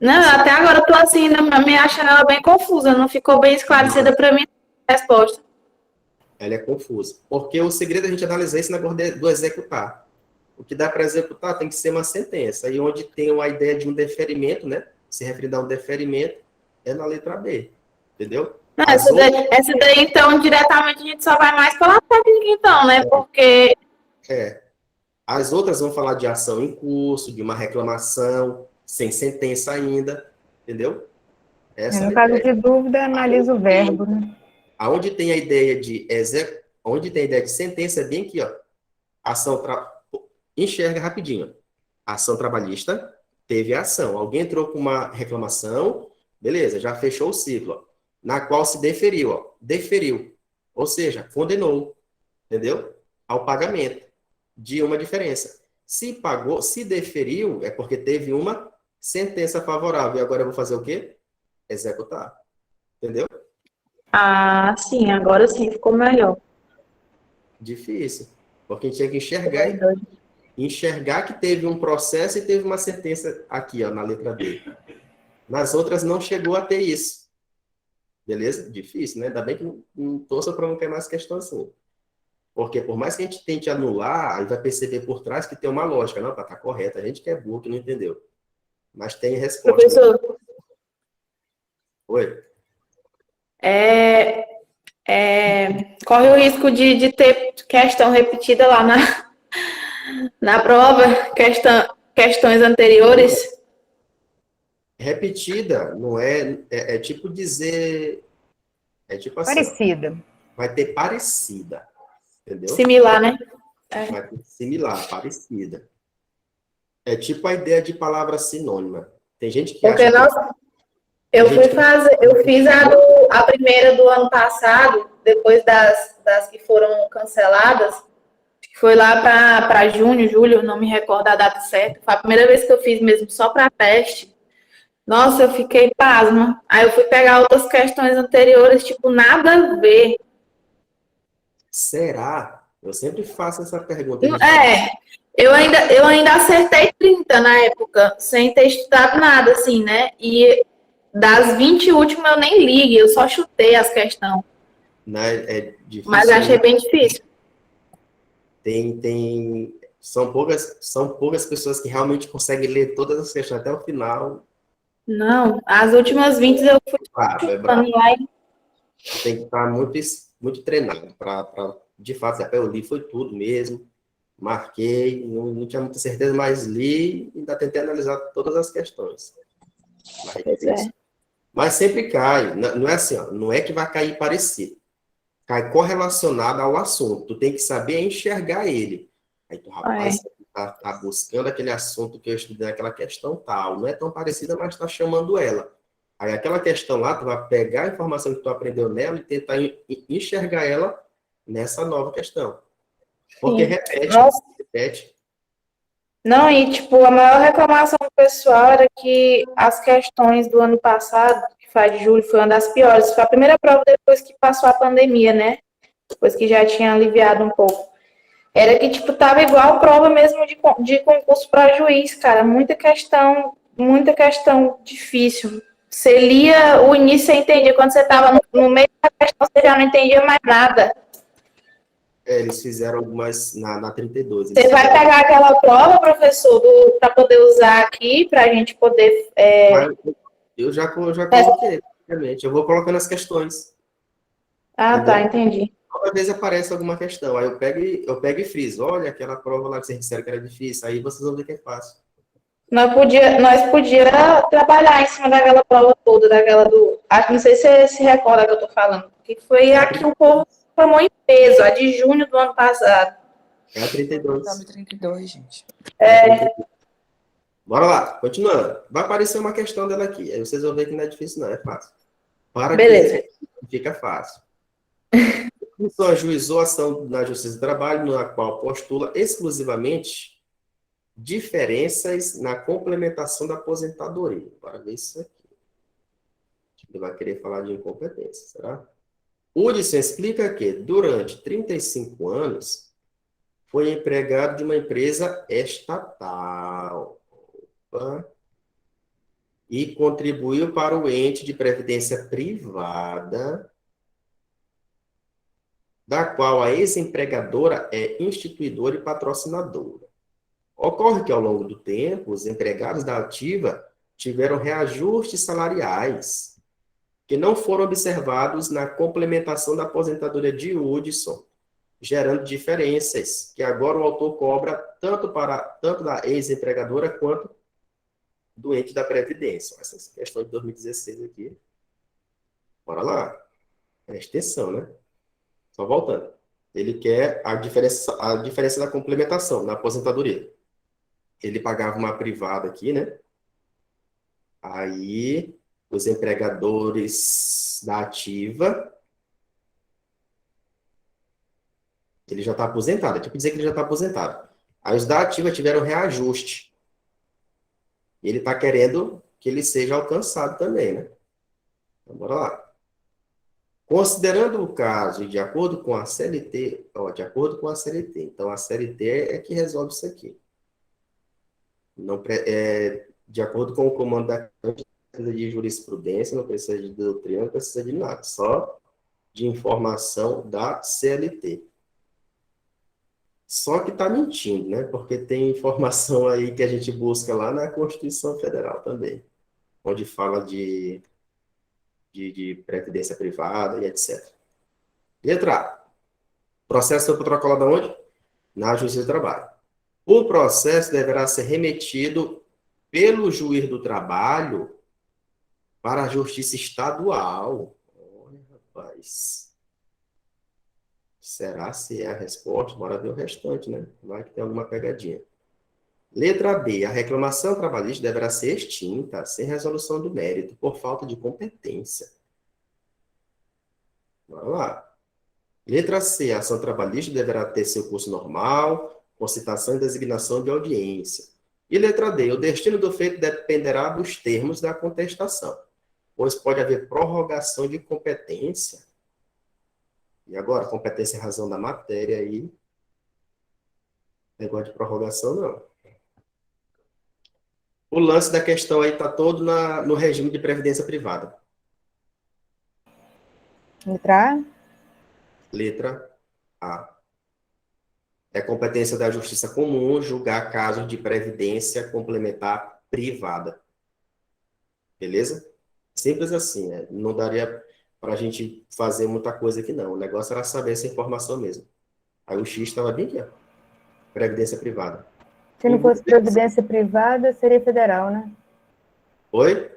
Não, até agora eu tô assim, me achando ela bem confusa, não ficou bem esclarecida para mim. resposta. Ela é confusa. Porque o segredo é a gente analisar esse negócio do executar. O que dá para executar tem que ser uma sentença. E onde tem a ideia de um deferimento, né? Se referindo a um deferimento, é na letra B. Entendeu? Não, essa daí, então, diretamente a gente só vai mais pela técnica, então, né? Porque. As outras vão falar de ação em curso, de uma reclamação, sem sentença ainda. Entendeu? Essa é No a caso ideia. de dúvida, analisa o verbo, né? Onde tem a ideia de onde tem a ideia de sentença é bem aqui, ó. Enxerga rapidinho. Ação trabalhista, teve a ação. Alguém entrou com uma reclamação, beleza, já fechou o ciclo, ó, na qual se deferiu, ó. Deferiu. Ou seja, condenou, entendeu? Ao pagamento de uma diferença. Se pagou, se deferiu, é porque teve uma sentença favorável. E agora eu vou fazer o quê? Executar. Entendeu? Ah, sim, agora sim, ficou melhor. Difícil. Porque a gente tinha que enxergar que teve um processo e teve uma sentença aqui, ó, na letra B. Nas outras não chegou a ter isso. Beleza? Difícil, né? Ainda bem que não torça para não ter mais questão assim. Porque por mais que a gente tente anular, aí vai perceber por trás que tem uma lógica. Não, tá correto. A gente que é burro, que não entendeu. Mas tem resposta. Professor, Oi? corre o risco de ter questão repetida lá na prova, questões anteriores. Repetida, não é... É tipo dizer... É tipo assim... Parecida. Vai ter parecida. Entendeu? Similar, né? Vai ter similar, parecida. É tipo a ideia de palavra sinônima. Tem gente que Porque acha eu fiz a primeira do ano passado, depois das que foram canceladas, que foi lá para junho, julho, não me recordo a data certa. Foi a primeira vez que eu fiz mesmo só para teste. Nossa, eu fiquei pasma. Aí eu fui pegar outras questões anteriores, tipo, nada a ver. será? Eu sempre faço essa pergunta. Eu ainda acertei 30 na época, sem ter estudado nada, assim, né? E das 20 últimas eu nem li, eu só chutei as questões. Né? É difícil. Mas achei bem difícil. São poucas pessoas que realmente conseguem ler todas as questões até o final. Não, as últimas 20 eu fui Bravo. lá e... Tem que estar muito treinado para, de fato, eu li, foi tudo mesmo. Marquei, não tinha muita certeza, mas li e ainda tentei analisar todas as questões. Mas sempre cai. Não é assim, ó, não é que vai cair parecido. Cai correlacionado ao assunto. Tu tem que saber enxergar ele. Aí tu, rapaz, tá buscando aquele assunto que eu estudei naquela questão tal. Não é tão parecida, mas tá chamando ela. Aí aquela questão lá, tu vai pegar a informação que tu aprendeu nela e tentar enxergar ela nessa nova questão. Porque repete. Não, e tipo, a maior reclamação do pessoal era que as questões do ano passado, que faz de julho, foi uma das piores. Foi a primeira prova depois que passou a pandemia, né? Depois que já tinha aliviado um pouco. Era que, tipo, tava igual prova mesmo de concurso para juiz, cara. Muita questão difícil. Você lia o início, você entendia. Quando você tava no meio da questão, você já não entendia mais nada. Eles fizeram algumas na 32. Você vai pegar aquela prova, professor, para poder usar aqui, para a gente poder... Eu já coloquei, praticamente. Eu vou colocando as questões. Ah, entendeu? tá, entendi. Toda vez aparece alguma questão. Aí eu pego e friso. Olha, aquela prova lá que vocês disseram que era difícil. Aí vocês vão ver que é fácil. Nós podíamos trabalhar em cima daquela prova toda, daquela do... Não sei se você se recorda que eu tô falando. Que foi a que o povo formou em peso, a de junho do ano passado. É a 32. 32, gente. Bora lá, continuando. Vai aparecer uma questão dela aqui. Aí vocês vão ver que não é difícil, não. É fácil. Beleza. Fica fácil. A comissão ajuizou a ação na Justiça do Trabalho, na qual postula exclusivamente diferenças na complementação da aposentadoria. Bora ver isso aqui. Ele vai querer falar de incompetência, será? O Hudson explica que, durante 35 anos, foi empregado de uma empresa estatal. Opa. E contribuiu para o ente de previdência privada da qual a ex-empregadora é instituidora e patrocinadora. Ocorre que, ao longo do tempo, os empregados da ativa tiveram reajustes salariais que não foram observados na complementação da aposentadoria de Hudson, gerando diferenças que agora o autor cobra tanto da ex-empregadora quanto do ente da Previdência. Essa questão de 2016 aqui. Bora lá. Presta atenção, né? Só voltando. Ele quer a diferença da complementação na aposentadoria. Ele pagava uma privada aqui, né? Aí, os empregadores da ativa, ele já está aposentado. Deixa eu dizer que ele já está aposentado. Aí, os da ativa tiveram reajuste. E ele está querendo que ele seja alcançado também, né? Então, bora lá. Considerando o caso, de acordo com a CLT, então a CLT é que resolve isso aqui. Não, de acordo com o comando da Câmara, não precisa de jurisprudência, não precisa de doutrina, não precisa de nada, só de informação da CLT. Só que está mentindo, né? Porque tem informação aí que a gente busca lá na Constituição Federal também, onde fala de previdência privada e etc. Letra A. Processo foi protocolado aonde? Na Justiça do Trabalho. O processo deverá ser remetido pelo juiz do trabalho para a Justiça Estadual. Olha, rapaz. Será se é a resposta? Bora ver o restante, né? Vai que tem alguma pegadinha. Letra B. A reclamação trabalhista deverá ser extinta, sem resolução do mérito, por falta de competência. Vamos lá. Letra C. A ação trabalhista deverá ter seu curso normal, com citação e designação de audiência. E letra D. O destino do feito dependerá dos termos da contestação, pois pode haver prorrogação de competência. E agora, competência em razão da matéria aí. Negócio de prorrogação, não. O lance da questão aí está todo no regime de previdência privada. Letra A? Letra A. É competência da Justiça Comum julgar casos de previdência complementar privada. Beleza? Simples assim, né? Não daria para a gente fazer muita coisa aqui, não. O negócio era saber essa informação mesmo. Aí o X estava bem aqui, ó. Previdência privada. Se não fosse previdência privada, seria federal, né? Oi?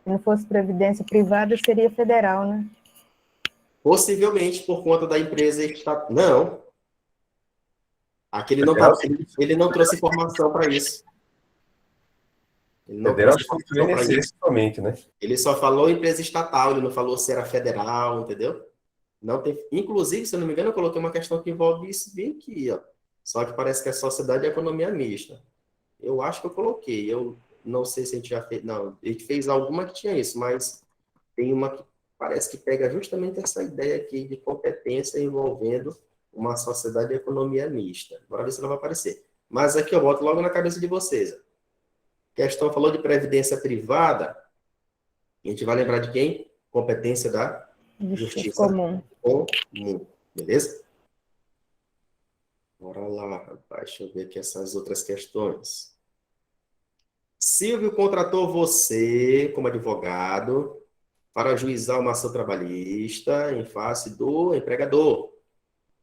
Se não fosse previdência privada, seria federal, né? Possivelmente por conta da empresa estatal. Não. Aqui ele não trouxe informação para isso. Ele não Federal trouxe informação para isso. somente, né? Ele só falou empresa estatal, ele não falou se era federal, entendeu? Não tem... Inclusive, se eu não me engano, eu coloquei uma questão que envolve isso bem aqui, ó. Só que parece que é sociedade e economia mista. Eu acho que eu coloquei. Eu não sei se a gente já fez... Não, a gente fez alguma que tinha isso, mas tem uma que parece que pega justamente essa ideia aqui de competência envolvendo uma sociedade e economia mista. Bora ver se ela vai aparecer. Mas aqui eu boto logo na cabeça de vocês. A questão falou de previdência privada. A gente vai lembrar de quem? Competência da Justiça Comum. Comum. Beleza? Bora lá, rapaz. Deixa eu ver aqui essas outras questões. Silvio contratou você como advogado para ajuizar uma ação trabalhista em face do empregador.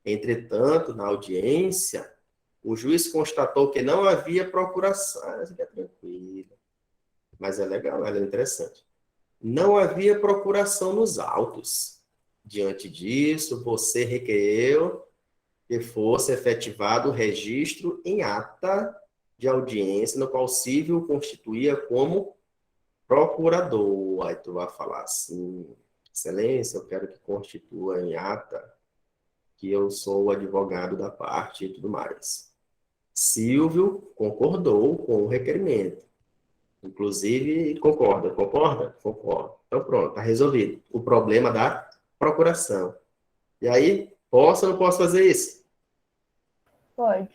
Entretanto, na audiência, o juiz constatou que não havia procuração. Isso é tranquilo. Mas é legal, é interessante. Não havia procuração nos autos. Diante disso, você requereu que fosse efetivado o registro em ata de audiência, no qual Silvio constituía como procurador. Aí tu vai falar assim, excelência, eu quero que constitua em ata que eu sou o advogado da parte e tudo mais. Silvio concordou com o requerimento. Inclusive, concorda? Concorda? Então pronto, está resolvido. O problema da procuração. E aí, posso ou não posso fazer isso? Pode.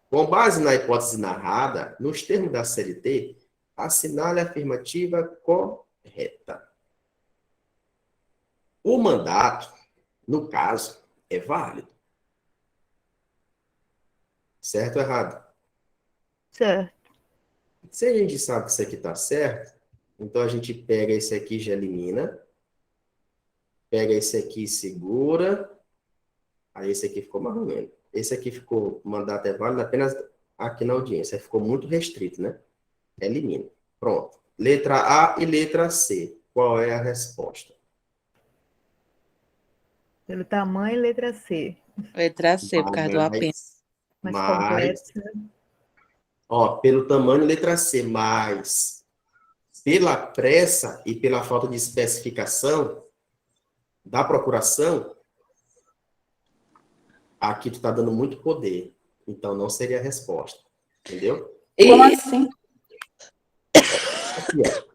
Com base na hipótese narrada, nos termos da CLT, assinale a afirmativa correta. O mandato, no caso, é válido. Certo ou errado? Certo. Se a gente sabe que isso aqui está certo, então a gente pega esse aqui e já elimina. Pega esse aqui e segura. Aí esse aqui ficou mais ou menos. Esse aqui ficou mandato é válido apenas aqui na audiência. Ficou muito restrito, né? Elimina. Pronto. Letra A e letra C. Qual é a resposta? Pelo tamanho, letra C. Letra C, por causa do apêndice. Mais Mas, completa. ó, pelo tamanho, letra C, mas pela pressa e pela falta de especificação da procuração, aqui tu tá dando muito poder. Então, não seria a resposta. Entendeu? Como assim? Aqui, ó.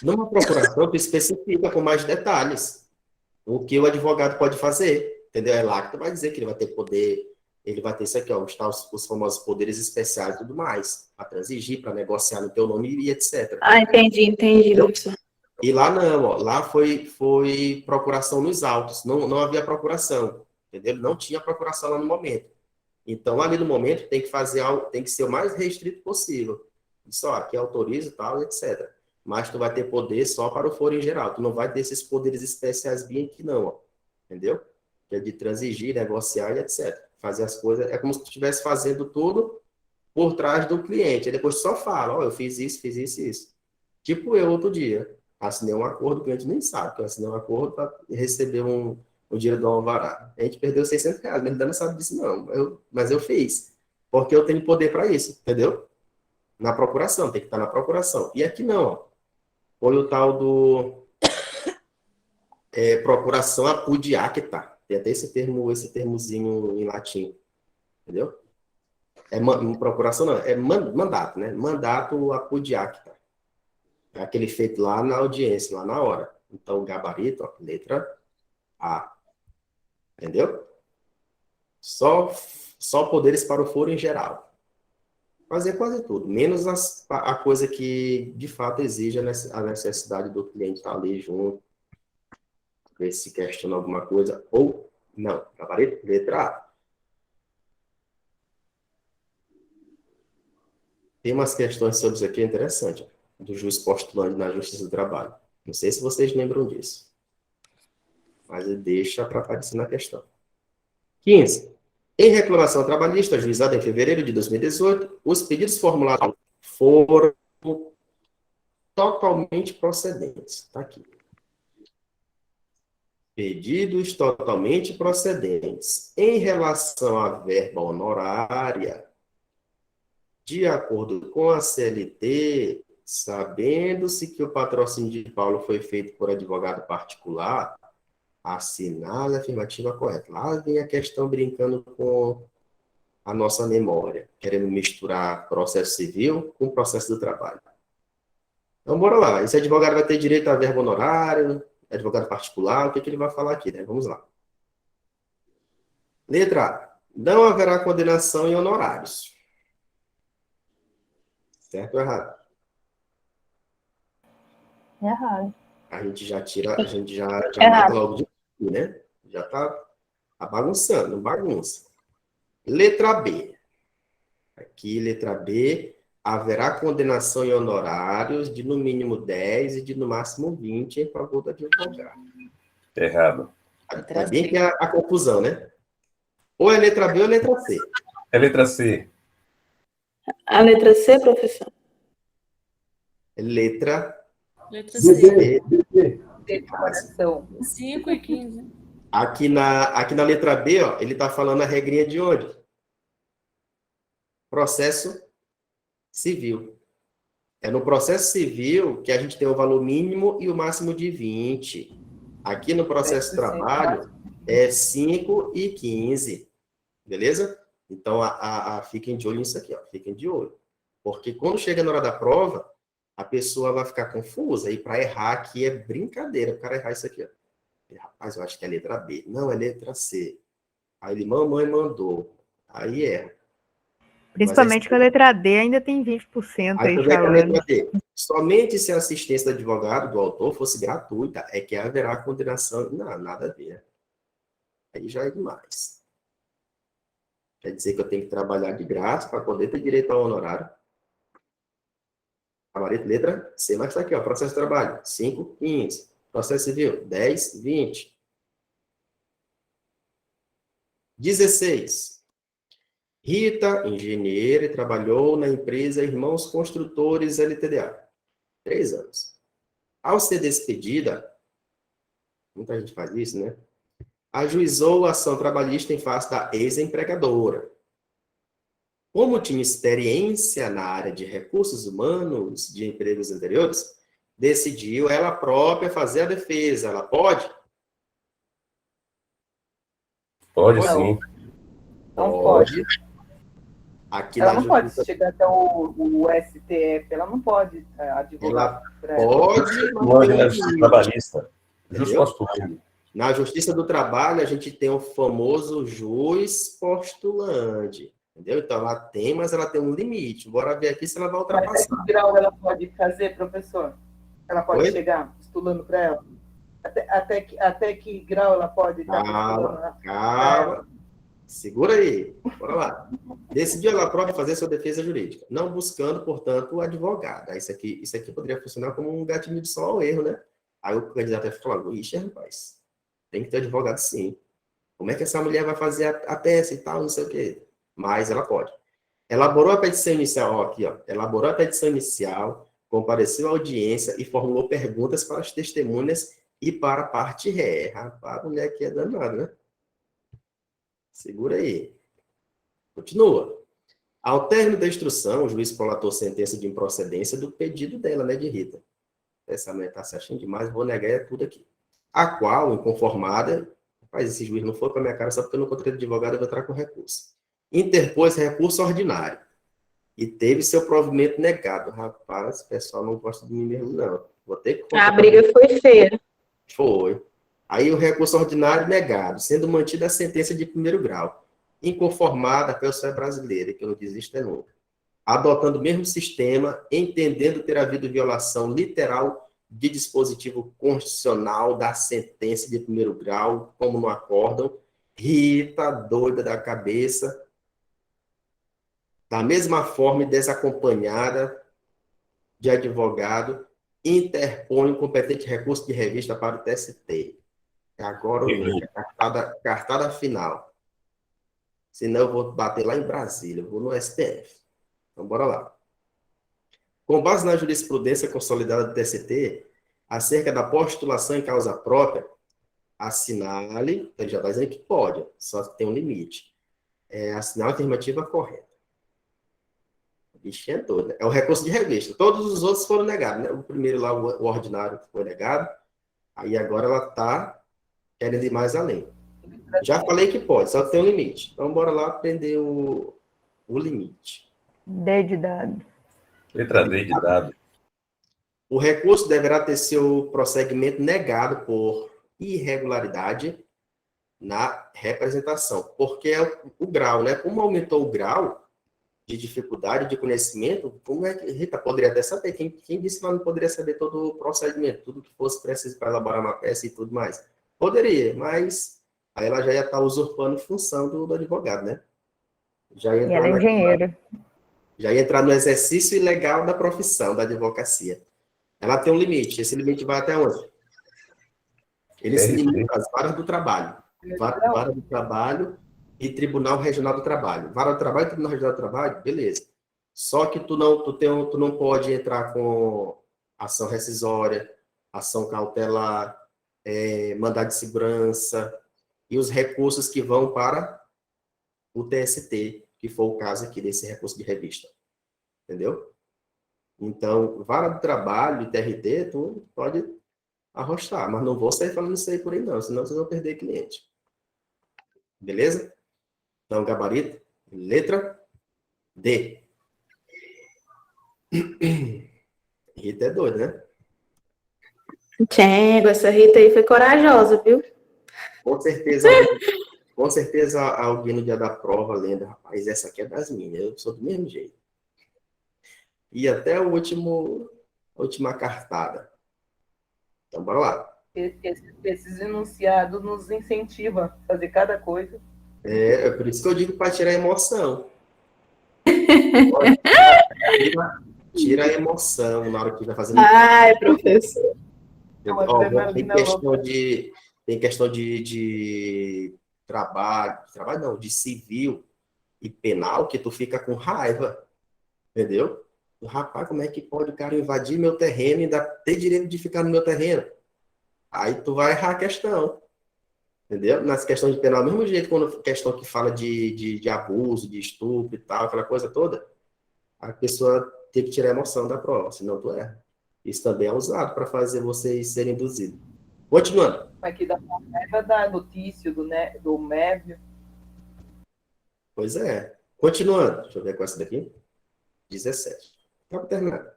Numa procuração, tu especifica com mais detalhes o que o advogado pode fazer. Entendeu? É lá que tu vai dizer que ele vai ter poder, ele vai ter isso aqui, ó, os famosos poderes especiais e tudo mais, para transigir, para negociar no teu nome e etc. Ah, entendi, professor. E lá não, ó, lá foi procuração nos autos, não havia procuração, entendeu? Não tinha procuração lá no momento. Então, ali no momento, tem que fazer algo, tem que ser o mais restrito possível. Só aqui autoriza e tal, etc. Mas tu vai ter poder só para o foro em geral. Tu não vai ter esses poderes especiais bem aqui, não, ó. Entendeu? Que é de transigir, negociar e etc. Fazer as coisas, é como se tu estivesse fazendo tudo por trás do cliente. Aí depois tu só fala, ó, eu fiz isso, isso. Tipo eu outro dia. Assinei um acordo, o cliente nem sabe que eu assinei um acordo para receber o dinheiro do alvará. A gente perdeu R$600, mas ele não sabe disso, não. Mas eu fiz. Porque eu tenho poder para isso, entendeu? Na procuração, tem que estar na procuração. E aqui não, ó. Foi o tal do procuração apud acta. Tem até esse termozinho em latim. Entendeu? Procuração não, é mandato, né? Mandato apud acta. É aquele feito lá na audiência, lá na hora. Então, gabarito, ó, letra A. Entendeu? Só poderes para o foro em geral. Fazer quase tudo, menos a coisa que, de fato, exige a necessidade do cliente estar ali junto, ver se questiona alguma coisa, ou não. Gabarito, letra A. Tem umas questões sobre isso aqui interessantes, ó, do juiz postulante na Justiça do Trabalho. Não sei se vocês lembram disso, mas deixa para aparecer na questão. 15. Em reclamação trabalhista ajuizada em fevereiro de 2018, os pedidos formulados foram totalmente procedentes. Está aqui. Pedidos totalmente procedentes. Em relação à verba honorária, de acordo com a CLT, sabendo-se que o patrocínio de Paulo foi feito por advogado particular, assinar a afirmativa correta. Lá vem a questão brincando com a nossa memória, querendo misturar processo civil com processo do trabalho. Então, bora lá. Esse advogado vai ter direito a verba honorária, advogado particular, o que ele vai falar aqui, né? Vamos lá. Letra A. Não haverá condenação em honorários. Certo ou errado? Errado. A gente já mata logo de aqui, né? Já tá bagunçando, não bagunça. Letra B. Aqui, letra B, haverá condenação em honorários de no mínimo 10 e de no máximo 20 em favor do advogado. Errado. É bem que é a confusão, né? Ou é letra B ou é letra C. É letra C. A letra C, professor? É letra C. C. Decoração. 5 e 15. Aqui na letra B, ó, ele está falando a regrinha de onde? Processo civil. É no processo civil que a gente tem o valor mínimo e o máximo de 20. Aqui no processo de trabalho é 5 e 15. Beleza? Então, fiquem de olho nisso aqui, ó. Fiquem de olho. Porque quando chega na hora da prova, a pessoa vai ficar confusa. E para errar aqui é brincadeira. O cara errar isso aqui, ó. Rapaz, eu acho que é letra B. Não, é letra C. Aí ele, mamãe mandou. Aí erra. Principalmente que a letra D ainda tem 20% Aí aí tu vê que a falando. letra D. Somente se a assistência do advogado, do autor, fosse gratuita, é que haverá condenação. Não, nada a ver. Aí já é demais. Quer dizer que eu tenho que trabalhar de graça para poder ter direito ao honorário. Gabarito, letra C, mas está aqui, ó, processo de trabalho, 5, 15. Processo civil, 10, 20. 16. Rita, engenheira, e trabalhou na empresa Irmãos Construtores LTDA. 3 anos. Ao ser despedida, muita gente faz isso, né? Ajuizou a ação trabalhista em face da ex-empregadora. Como tinha experiência na área de recursos humanos de empregos anteriores, decidiu ela própria fazer a defesa. Ela pode? Pode Não. sim. Não pode. Aqui Ela na não pode justiça chegar até o STF, ela não pode advogar para ela. pode, Não, mas na tem justiça limite, trabalhista. entendeu? Justo postulante. Na Justiça do Trabalho, a gente tem o famoso juiz postulante, entendeu? Então, ela tem, mas ela tem um limite. Bora ver aqui se ela vai Mas ultrapassar. até que grau ela pode fazer, professor? Ela pode Oi? chegar postulando para ela? Até que grau ela pode estar postulando? Calma. Segura aí. Bora lá. Decidiu ela própria fazer sua defesa jurídica, não buscando, portanto, o advogado. Isso aqui poderia funcionar como um gatilho de som ao erro, né? Aí o candidato vai falar, ixi, rapaz, tem que ter advogado sim. Como é que essa mulher vai fazer a peça e tal, não sei o quê. Mas ela pode. Elaborou a petição inicial, ó, aqui, ó. Elaborou a petição inicial, compareceu à audiência e formulou perguntas para as testemunhas e para a parte ré. Rapaz, a mulher aqui é danada, né? Segura aí. Continua. Ao término da instrução, o juiz prolatou sentença de improcedência do pedido dela, né, de Rita. Essa mulher está se achando demais, vou negar tudo aqui. A qual, inconformada, rapaz, esse juiz não foi com a minha cara só porque eu não encontrei advogado, eu vou entrar com recurso. Interpôs recurso ordinário e teve seu provimento negado. Rapaz, o pessoal não gosta de mim mesmo, não. Vou ter que... A briga foi feia. Foi. Aí o recurso ordinário negado, sendo mantida a sentença de primeiro grau, inconformada, a pessoa é brasileira, que eu não desisto é nunca. Adotando o mesmo sistema, entendendo ter havido violação literal de dispositivo constitucional da sentença de primeiro grau, como no acórdão, Rita, doida da cabeça, da mesma forma e desacompanhada de advogado, interpõe um competente recurso de revista para o TST. Agora ou nunca, cartada final. Senão eu vou bater lá em Brasília, eu vou no STF. Então, bora lá. Com base na jurisprudência consolidada do TST, acerca da postulação em causa própria, assinale, ele já está dizendo que pode, só que tem um limite. Assinale a afirmativa correta. O bichinho é todo, né? É o recurso de revista. Todos os outros foram negados, né? O primeiro lá, o ordinário, foi negado. Aí agora ela está querendo ir mais além. Já falei que pode, só que tem um limite. Então, bora lá aprender o limite. D de dado. Letra D de dado. O recurso deverá ter seu prosseguimento negado por irregularidade na representação, porque é o grau, né? Como aumentou o grau de dificuldade, de conhecimento, como é que Rita poderia até saber? Quem disse que ela não poderia saber todo o procedimento, tudo que fosse preciso para elaborar uma peça e tudo mais? Poderia, mas aí ela já ia estar usurpando função do advogado, né? Já ia E ela é engenheira. Já ia entrar no exercício ilegal da profissão, da advocacia. Ela tem um limite. Esse limite vai até onde? Ele se limita às varas do trabalho. Vara do trabalho e Tribunal Regional do Trabalho. Vara do trabalho e Tribunal Regional do Trabalho, beleza. Só que tu não pode entrar com ação rescisória, ação cautelar, mandado de segurança e os recursos que vão para o TST, que foi o caso aqui desse recurso de revista. Entendeu? Então, vara do trabalho e TRT, tu pode arrostar, mas não vou sair falando isso aí por aí não, senão vocês vão perder cliente. Beleza? Então, gabarito, letra D. Rita é doida, né? Tchê, essa Rita aí foi corajosa, viu? Com certeza alguém no dia da prova lendo, rapaz, essa aqui é das minhas, eu sou do mesmo jeito. E até a última cartada. Então, bora lá. Esses enunciados nos incentivam a fazer cada coisa. É por isso que eu digo para tirar a emoção. Tira a emoção na hora que vai fazendo. Ai, professor. Uma Ó, adrenalina tem questão de trabalho não, de civil e penal, que tu fica com raiva, entendeu? Rapaz, como é que pode o cara invadir meu terreno e ainda ter direito de ficar no meu terreno? Aí tu vai errar a questão, entendeu? Nas questões de penal, do mesmo jeito, quando questão que fala de abuso, de estupro e tal, aquela coisa toda, a pessoa tem que tirar a emoção da prova, senão tu erra. Isso também é usado para fazer vocês serem induzidos. Continuando. Aqui da raiva da notícia do Mévio. Pois é. Continuando. Deixa eu ver com essa daqui. 17. Para terminar.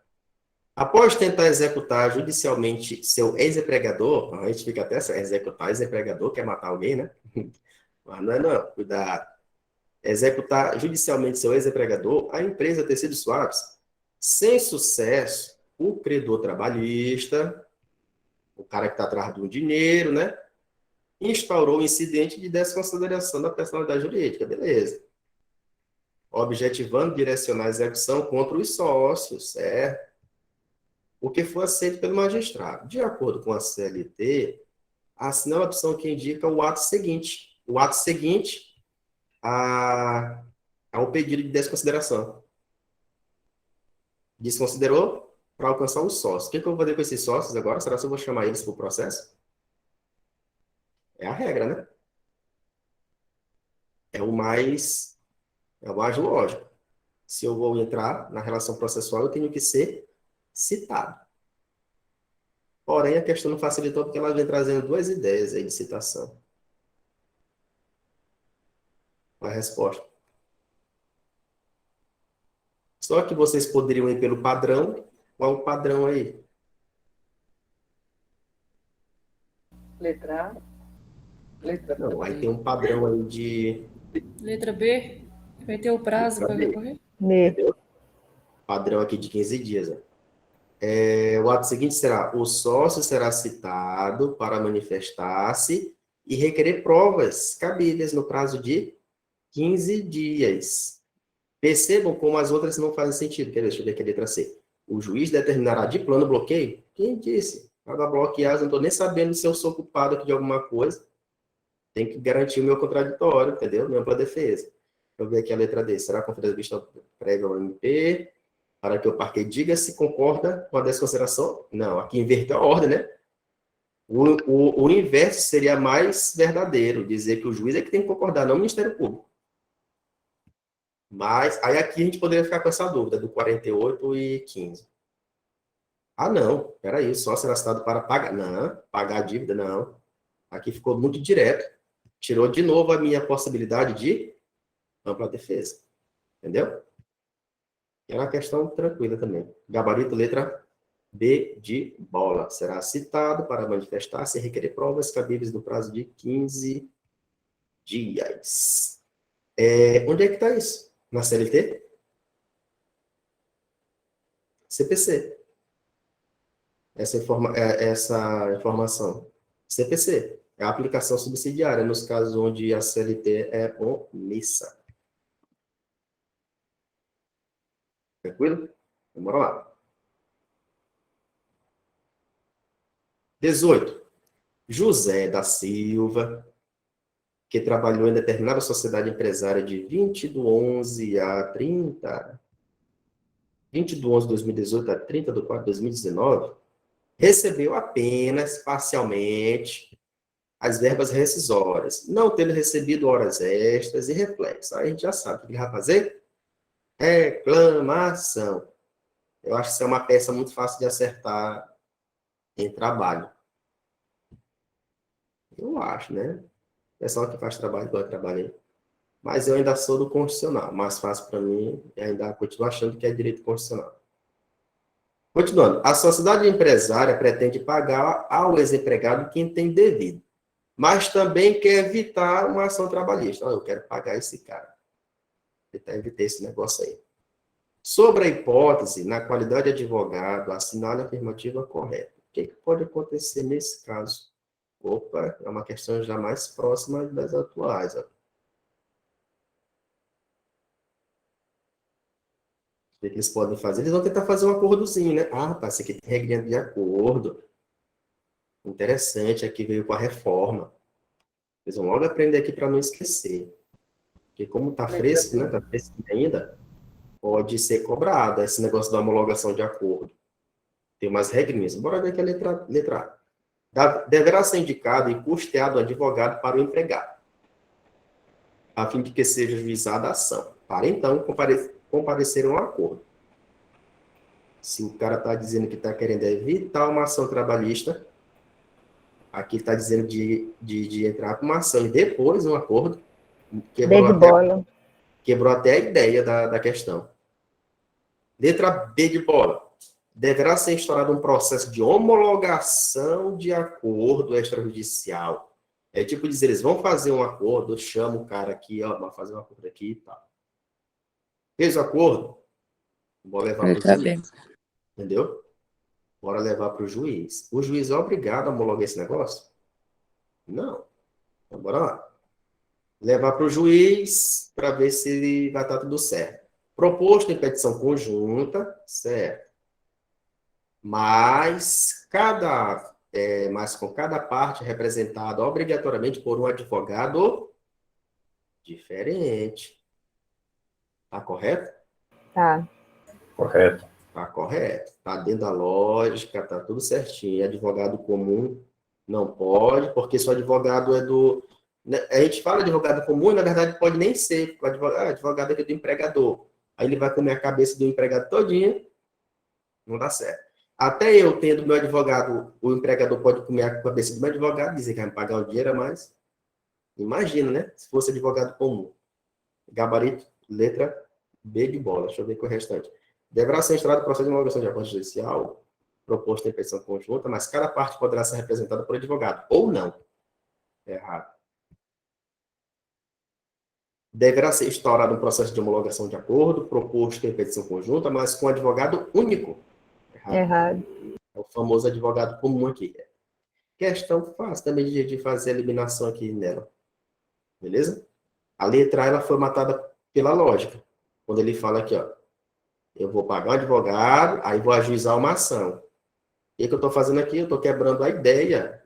Após tentar executar judicialmente seu ex-empregador, a gente fica até executar ex-empregador, quer matar alguém, né? Mas não é não, cuidado. Executar judicialmente seu ex-empregador, a empresa Tecidos Swaps, sem sucesso, o credor trabalhista, o cara que está atrás do dinheiro, né? Instaurou o incidente de desconsideração da personalidade jurídica, beleza. Objetivando direcionar a execução contra os sócios, certo? O que foi aceito pelo magistrado. De acordo com a CLT, assinou a opção que indica o ato seguinte. O ato seguinte ao pedido de desconsideração. Desconsiderou para alcançar os sócios. O que eu vou fazer com esses sócios agora? Será que eu vou chamar eles para o processo? É a regra, né? É o mais lógico. Se eu vou entrar na relação processual, eu tenho que ser citado. Porém, a questão não facilitou porque ela vem trazendo duas ideias aí de citação. A resposta. Só que vocês poderiam ir pelo padrão. Qual o padrão aí? Letra A. Letra B. Não, aí tem um padrão aí de... Letra B, vai ter o prazo para recorrer? B. Padrão aqui de 15 dias. Ó. O ato seguinte será: o sócio será citado para manifestar-se e requerer provas cabíveis no prazo de 15 dias. Percebam como as outras não fazem sentido. Deixa eu ver aqui a letra C. O juiz determinará de plano bloqueio? Quem disse? Para bloquear, eu não estou nem sabendo se eu sou culpado aqui de alguma coisa. Tem que garantir o meu contraditório, entendeu? Minha ampla defesa. Deixa eu ver aqui a letra D. Será conferida vista prévia ao MP? Para que o parquet diga se concorda com a desconsideração? Não, aqui inverteu a ordem, né? O inverso seria mais verdadeiro, dizer que o juiz é que tem que concordar, não o Ministério Público. Mas, aí aqui a gente poderia ficar com essa dúvida, do 48 e 15. Ah, não, peraí, só será citado para pagar. Não, pagar a dívida, não. Aqui ficou muito direto. Tirou de novo a minha possibilidade de ampla defesa. Entendeu? É uma questão tranquila também. Gabarito, letra B de bola. Será citado para manifestar-se e requerer provas cabíveis no prazo de 15 dias. Onde é que está isso? Na CLT? CPC. Essa informação. CPC. É a aplicação subsidiária, nos casos onde a CLT é omissa. Tranquilo? Vamos lá. 18. José da Silva, que trabalhou em determinada sociedade empresária de 20 de 11 a 30... 20 de 11 de 2018 a 30 de 4 de 2019, recebeu apenas parcialmente as verbas rescisórias, não tendo recebido horas extras e reflexos. Aí a gente já sabe o que ele vai fazer. Reclamação. Eu acho que isso é uma peça muito fácil de acertar em trabalho. Eu acho, né? O pessoal que faz trabalho, igual eu trabalhei. Mas eu ainda sou do constitucional. Mais fácil para mim e ainda continuo achando que é direito constitucional. Continuando. A sociedade empresária pretende pagar ao ex-empregado quem tem devido, mas também quer evitar uma ação trabalhista. Eu quero pagar esse cara. Tentar evitar esse negócio aí. Sobre a hipótese, na qualidade de advogado, assinale a afirmativa correta. O que pode acontecer nesse caso? Opa, é uma questão já mais próxima das atuais. Ó. O que eles podem fazer? Eles vão tentar fazer um acordozinho, né? Ah, rapaz, isso aqui tem regrinha de acordo. Interessante, aqui veio com a reforma. Eles vão logo aprender aqui para não esquecer. Porque como está fresco, né? Está fresco ainda, pode ser cobrado esse negócio da homologação de acordo. Tem umas regrinhas. Bora ver aqui a letra A. Deverá ser indicado e custeado o advogado para o empregado, a fim de que seja juizada a ação, para então comparecer a um acordo. Se o cara está dizendo que está querendo evitar uma ação trabalhista, aqui está dizendo de entrar com uma ação e depois um acordo, quebrou até a ideia da questão. Letra B de bola. Deverá ser instaurado um processo de homologação de acordo extrajudicial. É tipo dizer, eles vão fazer um acordo, eu chamo o cara aqui, ó, vai fazer um acordo aqui e tal. Fez o acordo? Vou levar para o juiz. Entendeu? Bora levar para o juiz. O juiz é obrigado a homologar esse negócio? Não. Então, bora lá. Levar para o juiz para ver se vai estar tudo certo. Proposto em petição conjunta, certo. Mas com cada parte representada obrigatoriamente por um advogado diferente. Tá correto? Tá. Correto. Tá correto. Tá dentro da lógica, tá tudo certinho. Advogado comum não pode, porque se o advogado é do... A gente fala advogado comum, na verdade pode nem ser. O advogado é do empregador. Aí ele vai comer a cabeça do empregado todinho. Não dá certo. Até eu tendo meu advogado, o empregador pode comer a cabeça do meu advogado, dizer que vai me pagar o dinheiro a mais. Imagina, né? Se fosse advogado comum. Gabarito, letra B de bola. Deixa eu ver com o restante. Deverá ser instaurado o processo de homologação de acordo judicial, proposto em petição conjunta, mas cada parte poderá ser representada por advogado, ou não. Errado. Deverá ser instaurado um processo de homologação de acordo, proposto em petição conjunta, mas com advogado único. Errado. É o famoso advogado comum aqui. Questão fácil também de fazer a eliminação aqui nela. Beleza? A letra A ela foi matada pela lógica. Quando ele fala aqui, ó, eu vou pagar um advogado, aí vou ajuizar uma ação. O que eu estou fazendo aqui? Eu estou quebrando a ideia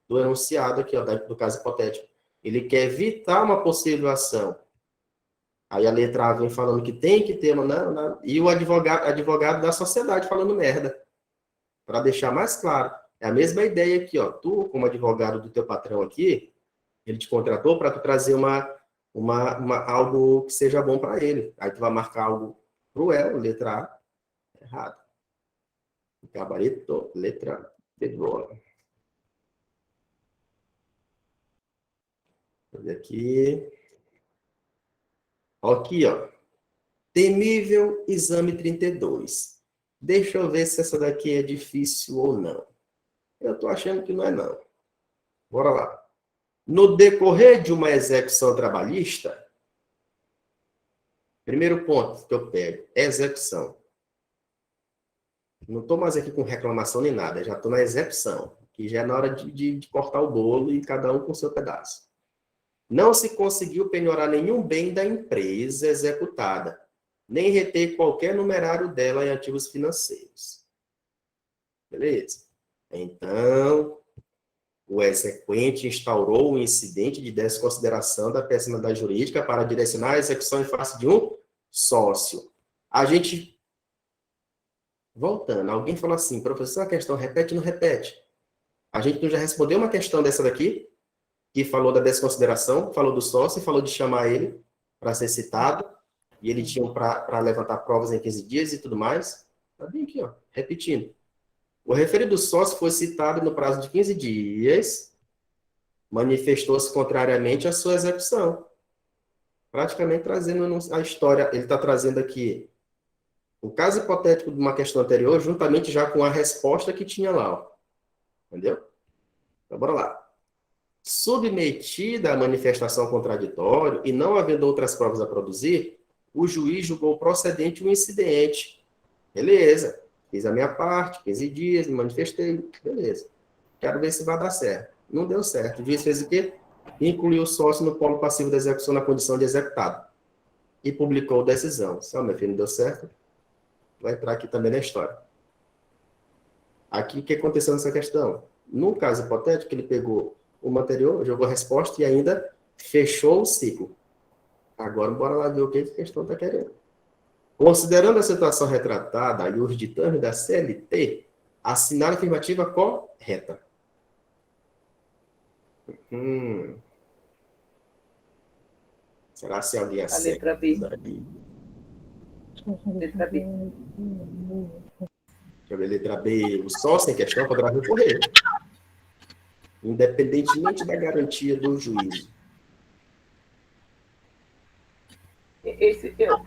do enunciado aqui, ó, do caso hipotético. Ele quer evitar uma possível ação. Aí a letra A vem falando que tem que ter uma... Não. E o advogado da sociedade falando merda. Para deixar mais claro. É a mesma ideia aqui, ó. Tu, como advogado do teu patrão aqui, ele te contratou para tu trazer algo que seja bom para ele. Aí tu vai marcar algo cruel, letra A. Errado. Gabarito, letra B de bola. Vou ver aqui. Aqui, ó. Temível exame 32. Deixa eu ver se essa daqui é difícil ou não. Eu tô achando que não é, não. Bora lá. No decorrer de uma execução trabalhista, primeiro ponto que eu pego, execução. Não estou mais aqui com reclamação nem nada, já estou na execução, que já é na hora de cortar o bolo e cada um com o seu pedaço. Não se conseguiu penhorar nenhum bem da empresa executada, nem reter qualquer numerário dela em ativos financeiros. Beleza? Então, o exequente instaurou o incidente de desconsideração da personalidade jurídica para direcionar a execução em face de um sócio. A gente... Voltando, alguém falou assim, professor, a questão repete ou não repete? A gente já respondeu uma questão dessa daqui, que falou da desconsideração, falou do sócio, falou de chamar ele para ser citado, e ele tinha para levantar provas em 15 dias e tudo mais. Tá bem aqui, ó, repetindo. O referido sócio foi citado no prazo de 15 dias, manifestou-se contrariamente à sua execução. Praticamente trazendo a história, ele está trazendo aqui o caso hipotético de uma questão anterior, juntamente já com a resposta que tinha lá, ó. Entendeu? Então, bora lá. Submetida à manifestação contraditória e não havendo outras provas a produzir, o juiz julgou procedente o incidente. Beleza. Fiz a minha parte, 15 dias, me manifestei. Beleza. Quero ver se vai dar certo. Não deu certo. O juiz fez o quê? Incluiu o sócio no polo passivo da execução na condição de executado. E publicou decisão. Se meu filho não deu certo, vai entrar aqui também na história. Aqui, o que aconteceu nessa questão? No caso hipotético, ele pegou o anterior, jogou a resposta e ainda fechou o ciclo. Agora, bora lá ver o que a questão está querendo. Considerando a situação retratada e os ditames da CLT, assinar a afirmativa correta. Será se alguém A acerta? letra B. Letra B. Deixa eu ver, letra B. O sócio em questão poderá recorrer, independentemente da garantia do juízo.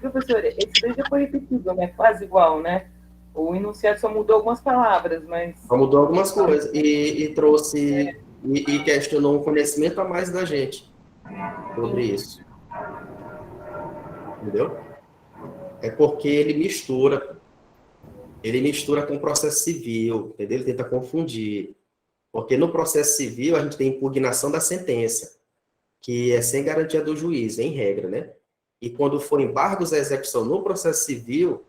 Professor, esse daí já foi repetido, né? Quase igual, né? O enunciado só mudou algumas palavras, mas... Só mudou algumas coisas e trouxe... E questionou um conhecimento a mais da gente sobre isso. Entendeu? É porque ele mistura com o processo civil, entendeu? Ele tenta confundir. Porque no processo civil a gente tem impugnação da sentença, que é sem garantia do juiz, em regra, né? E quando for embargos à execução no processo civil,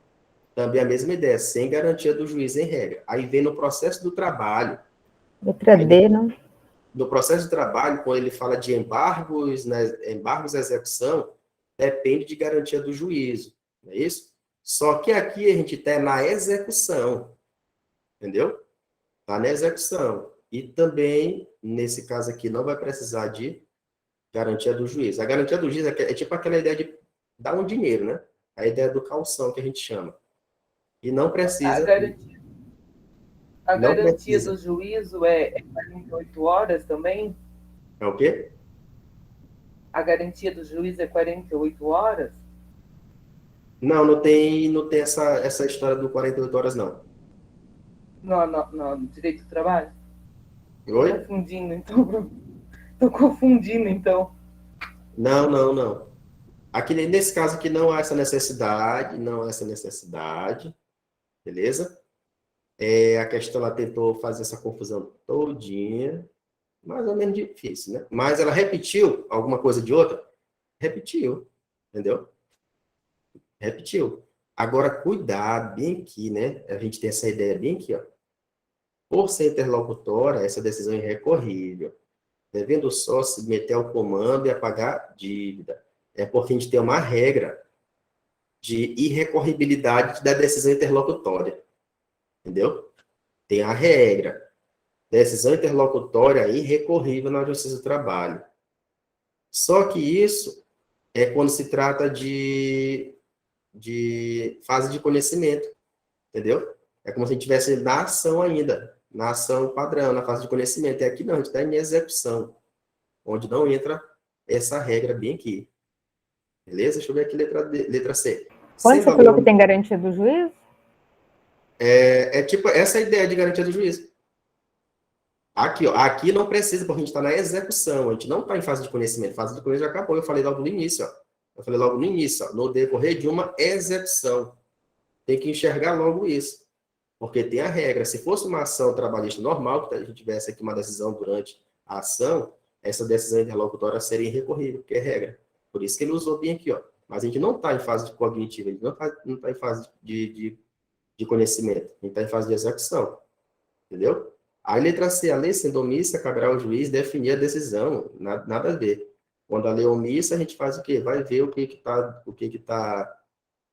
também a mesma ideia, sem garantia do juiz, em regra. Aí vem no processo do trabalho. Letra D, não? No processo de trabalho, quando ele fala de embargos, né, embargos à execução, depende de garantia do juízo, não é isso? Só que aqui a gente está na execução, entendeu? Está na execução. E também, nesse caso aqui, não vai precisar de garantia do juiz. A garantia do juiz é tipo aquela ideia de dar um dinheiro, né? A ideia do calção, que a gente chama. E não precisa... A garantia do juízo é 48 horas também? É o quê? A garantia do juiz é 48 horas? Não tem essa história do 48 horas, não. No direito do trabalho? Oi? Tô confundindo, então. Não. Aqui, nesse caso aqui, não há essa necessidade, beleza? A questão, ela tentou fazer essa confusão todinha, mais ou menos difícil, né? Mas ela repetiu alguma coisa de outra? Repetiu, entendeu? Repetiu. Agora, cuidado, bem aqui, né? A gente tem essa ideia bem aqui, ó. Por ser interlocutória, essa decisão é irrecorrível. Devendo o sócio se meter ao comando e apagar dívida. É porque a gente tem uma regra de irrecorribilidade da decisão interlocutória. Entendeu? Tem a regra. Decisão interlocutória irrecorrível na Justiça do Trabalho. Só que isso é quando se trata de fase de conhecimento. Entendeu? É como se a gente estivesse na ação ainda. Na ação padrão, na fase de conhecimento. E aqui não, a gente está em execução. Onde não entra essa regra bem aqui. Beleza? Deixa eu ver aqui letra C. Quando você falou que tem garantia do juiz? É tipo essa ideia de garantia do juiz. Aqui, ó, aqui não precisa, porque a gente está na execução, a gente não está em fase de conhecimento. Fase de conhecimento já acabou, eu falei logo no início, ó. No decorrer de uma execução. Tem que enxergar logo isso. Porque tem a regra. Se fosse uma ação trabalhista normal, que a gente tivesse aqui uma decisão durante a ação, essa decisão interlocutória seria irrecorrível, porque é regra. Por isso que ele usou bem aqui, ó. Mas a gente não está em fase cognitiva, a gente não está em fase de conhecimento, a gente está em fase de execução. Entendeu? A letra C, a lei sendo omissa, caberá ao juiz definir a decisão, nada a ver. Quando a lei é omissa, a gente faz o quê? Vai ver o que está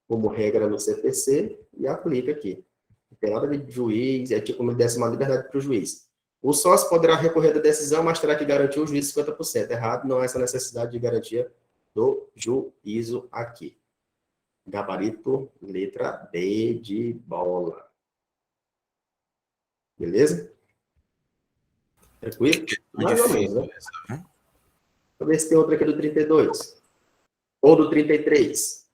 como regra no CPC e aplica aqui. Não tem nada a ver de juiz, é tipo como ele desse uma liberdade para o juiz. O sócio poderá recorrer da decisão, mas terá que garantir o juiz 50%. Errado, não há essa necessidade de garantia do juízo aqui. Gabarito, letra B de bola. Beleza? Tranquilo? Mais ou menos, né? Deixa eu ver se tem outra aqui do 32. Ou do 33.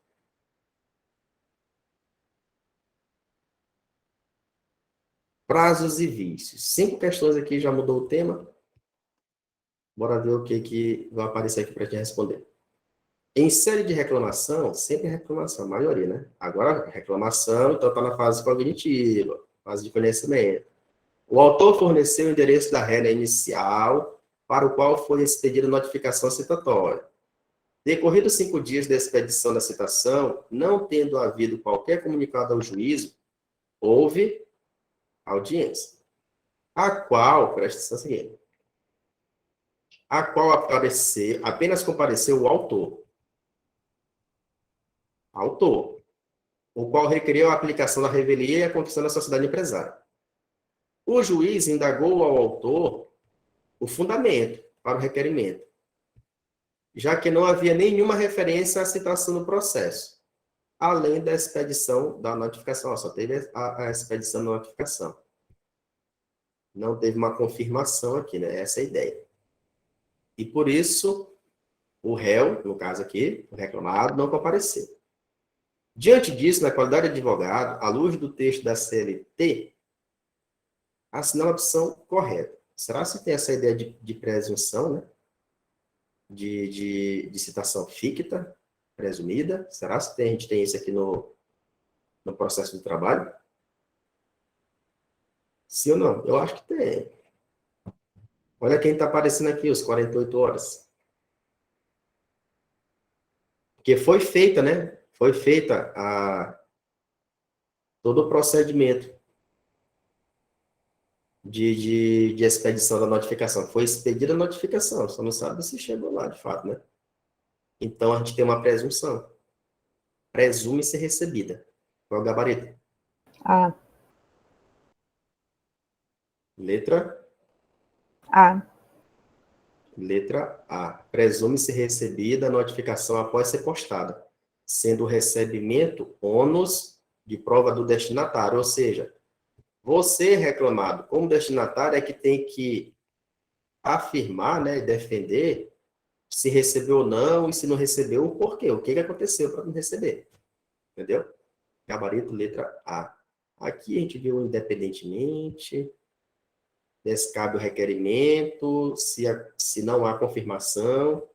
Prazos e vícios. 5 questões aqui, já mudou o tema. Bora ver o que vai aparecer aqui para a gente responder. Em série de reclamação, sempre reclamação, a maioria, né? Agora, reclamação, então está na fase cognitiva, fase de conhecimento. O autor forneceu o endereço da rédea inicial para o qual foi expedida notificação citatória. Decorridos 5 dias da expedição da citação, não tendo havido qualquer comunicado ao juízo, houve audiência, a qual, presta atenção seguinte, a qual apenas compareceu o autor, o qual requeriu a aplicação da revelia e a confissão da sociedade empresária. O juiz indagou ao autor o fundamento para o requerimento, já que não havia nenhuma referência à citação no processo, além da expedição da notificação. Só teve a expedição da notificação. Não teve uma confirmação aqui, né? Essa é a ideia. E por isso, o réu, no caso aqui, o reclamado, não compareceu. Diante disso, na qualidade de advogado, à luz do texto da CLT, assinar a opção correta. Será que tem essa ideia de presunção, né? De citação ficta, presumida? Será que a gente tem isso aqui no processo de trabalho? Sim ou não? Eu acho que tem. Olha quem está aparecendo aqui, os 48 horas. Porque foi feita, né? Foi feita todo o procedimento de expedição da notificação. Foi expedida a notificação, só não sabe se chegou lá, de fato, né? Então, a gente tem uma presunção. Presume-se recebida. Qual é o gabarito? A. Letra A. Letra A. Presume-se recebida a notificação após ser postada, sendo o recebimento ônus de prova do destinatário, ou seja, você reclamado como destinatário é que tem que afirmar, né, defender se recebeu ou não, e se não recebeu, o porquê, o que aconteceu para não receber. Entendeu? Gabarito, letra A. Aqui a gente viu independentemente, descabe o requerimento, se não há confirmação.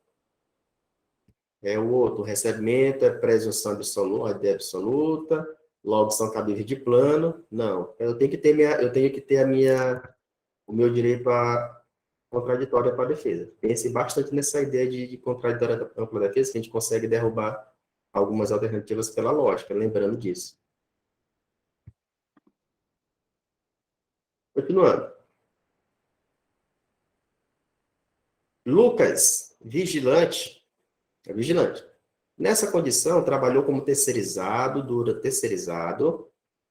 O outro, o recebimento é presunção absoluta, logo são cabíveis de plano. Não, eu tenho que ter o meu direito a contraditória para a defesa. Pense bastante nessa ideia de contraditória para a defesa, que a gente consegue derrubar algumas alternativas pela lógica, lembrando disso. Continuando. Lucas, vigilante. Nessa condição, trabalhou como terceirizado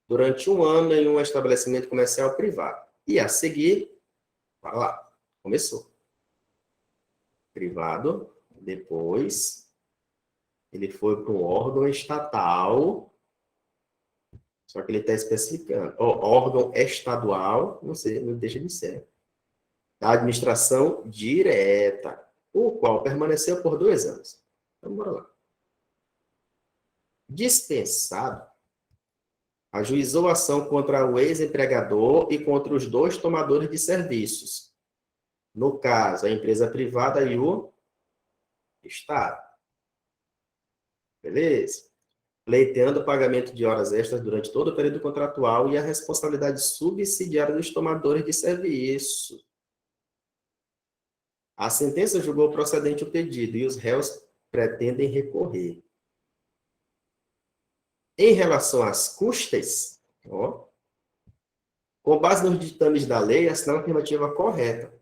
durante 1 ano em um estabelecimento comercial privado. E a seguir, vai lá, começou. Privado, depois ele foi para um órgão estatal, só que ele está especificando, órgão estadual, não sei, não deixa de ser, da administração direta, o qual permaneceu por 2 anos. Então, bora lá. Dispensado, ajuizou ação contra o ex-empregador e contra os 2 tomadores de serviços. No caso, a empresa privada e o Estado. Beleza? Pleiteando o pagamento de horas extras durante todo o período contratual e a responsabilidade subsidiária dos tomadores de serviço. A sentença julgou procedente o pedido e os réus pretendem recorrer. Em relação às custas, com base nos ditames da lei, assinar a afirmativa correta.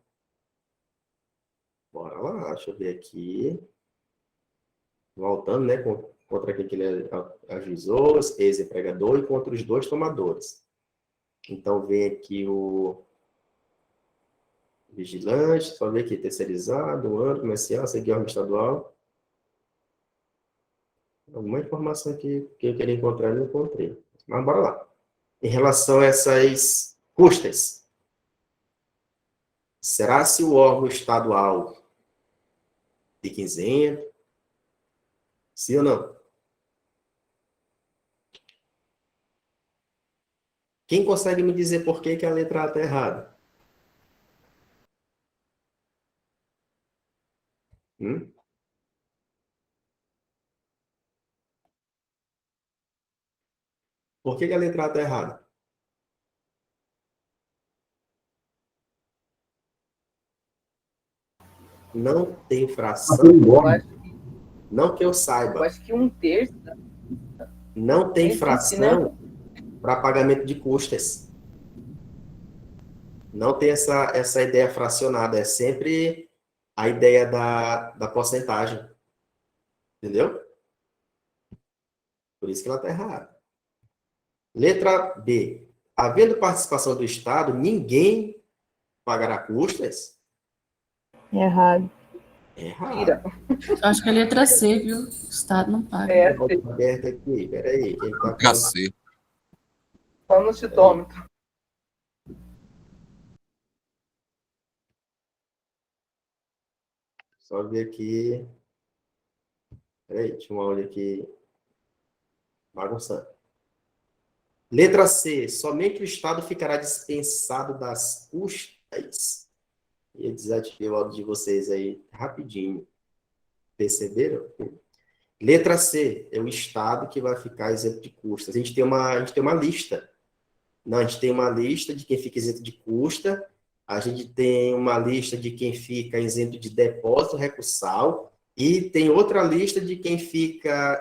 Bora lá, deixa eu ver aqui. Voltando, né, contra quem que ele ajuizou, ex-empregador, e contra os 2 tomadores. Então, vem aqui o vigilante, só ver aqui, terceirizado, 1 ano, comercial, seguir órgão estadual. Alguma informação aqui que eu queria encontrar, eu não encontrei. Mas bora lá. Em relação a essas custas, será se o órgão estadual fica isento? Sim ou não? Quem consegue me dizer por que a letra A está errada? Por que a letra A está errada? não tem fração, Eu acho, não que eu eu saiba, acho que 1/3 não tem existe, né? fração para pagamento de custas. Não tem essa ideia fracionada, é sempre a ideia da porcentagem. Entendeu? Por isso que ela está errada. Letra B. Havendo participação do Estado, ninguém pagará custas? Errado. Errado. Tira. Eu acho que é letra C, viu? O Estado não paga. É, Aberto aqui, peraí. Quem tá falando? HC. só no chutômetro. Só ver aqui. Peraí, deixa eu olhar aqui. Bagunçando. Letra C. Somente o Estado ficará dispensado das custas. Eu desativei o áudio de vocês aí rapidinho. Perceberam? Letra C. É o Estado que vai ficar isento de custas. A gente tem uma lista. Não, a gente tem uma lista de quem fica isento de custa. A gente tem uma lista de quem fica isento de depósito recursal. E tem outra lista de quem fica,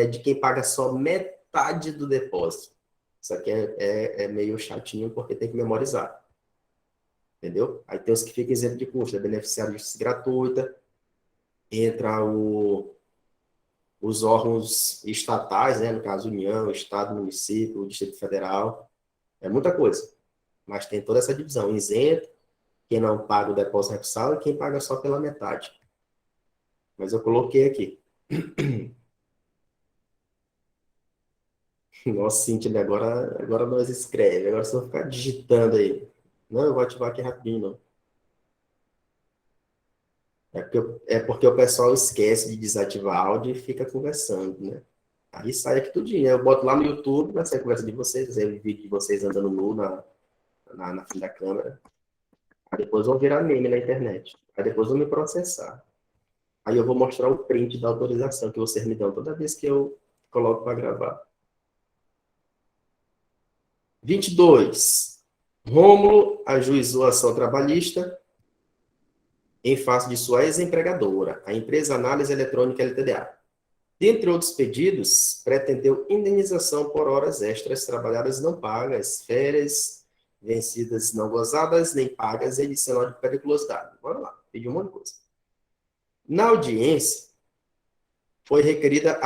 de quem paga só metade do depósito. Isso aqui é meio chatinho, porque tem que memorizar. Entendeu? Aí tem os que ficam isento de custo, beneficiário de justiça gratuita, entra os órgãos estatais, né? No caso, União, Estado, Município, Distrito Federal. É muita coisa. Mas tem toda essa divisão. Isento, quem não paga o depósito recursal e quem paga só pela metade. Mas eu coloquei aqui. Nossa, Cíntia, agora nós escreve. Agora você vai ficar digitando aí. Não, eu vou ativar aqui rapidinho, não. É porque o pessoal esquece de desativar áudio e fica conversando, né? Aí sai aqui tudinho. Eu boto lá no YouTube, vai ser a conversa de vocês, aí o vídeo de vocês andando nu na frente da câmera. Aí depois vão virar meme na internet. Aí depois vão me processar. Aí eu vou mostrar o print da autorização que vocês me dão toda vez que eu coloco para gravar. 22. Rômulo ajuizou a ação trabalhista em face de sua ex-empregadora, a empresa Análise Eletrônica LTDA. Dentre outros pedidos, pretendeu indenização por horas extras trabalhadas não pagas, férias vencidas não gozadas, nem pagas e adicional de periculosidade. Bora lá, pediu um monte de coisa. Na audiência, foi requerida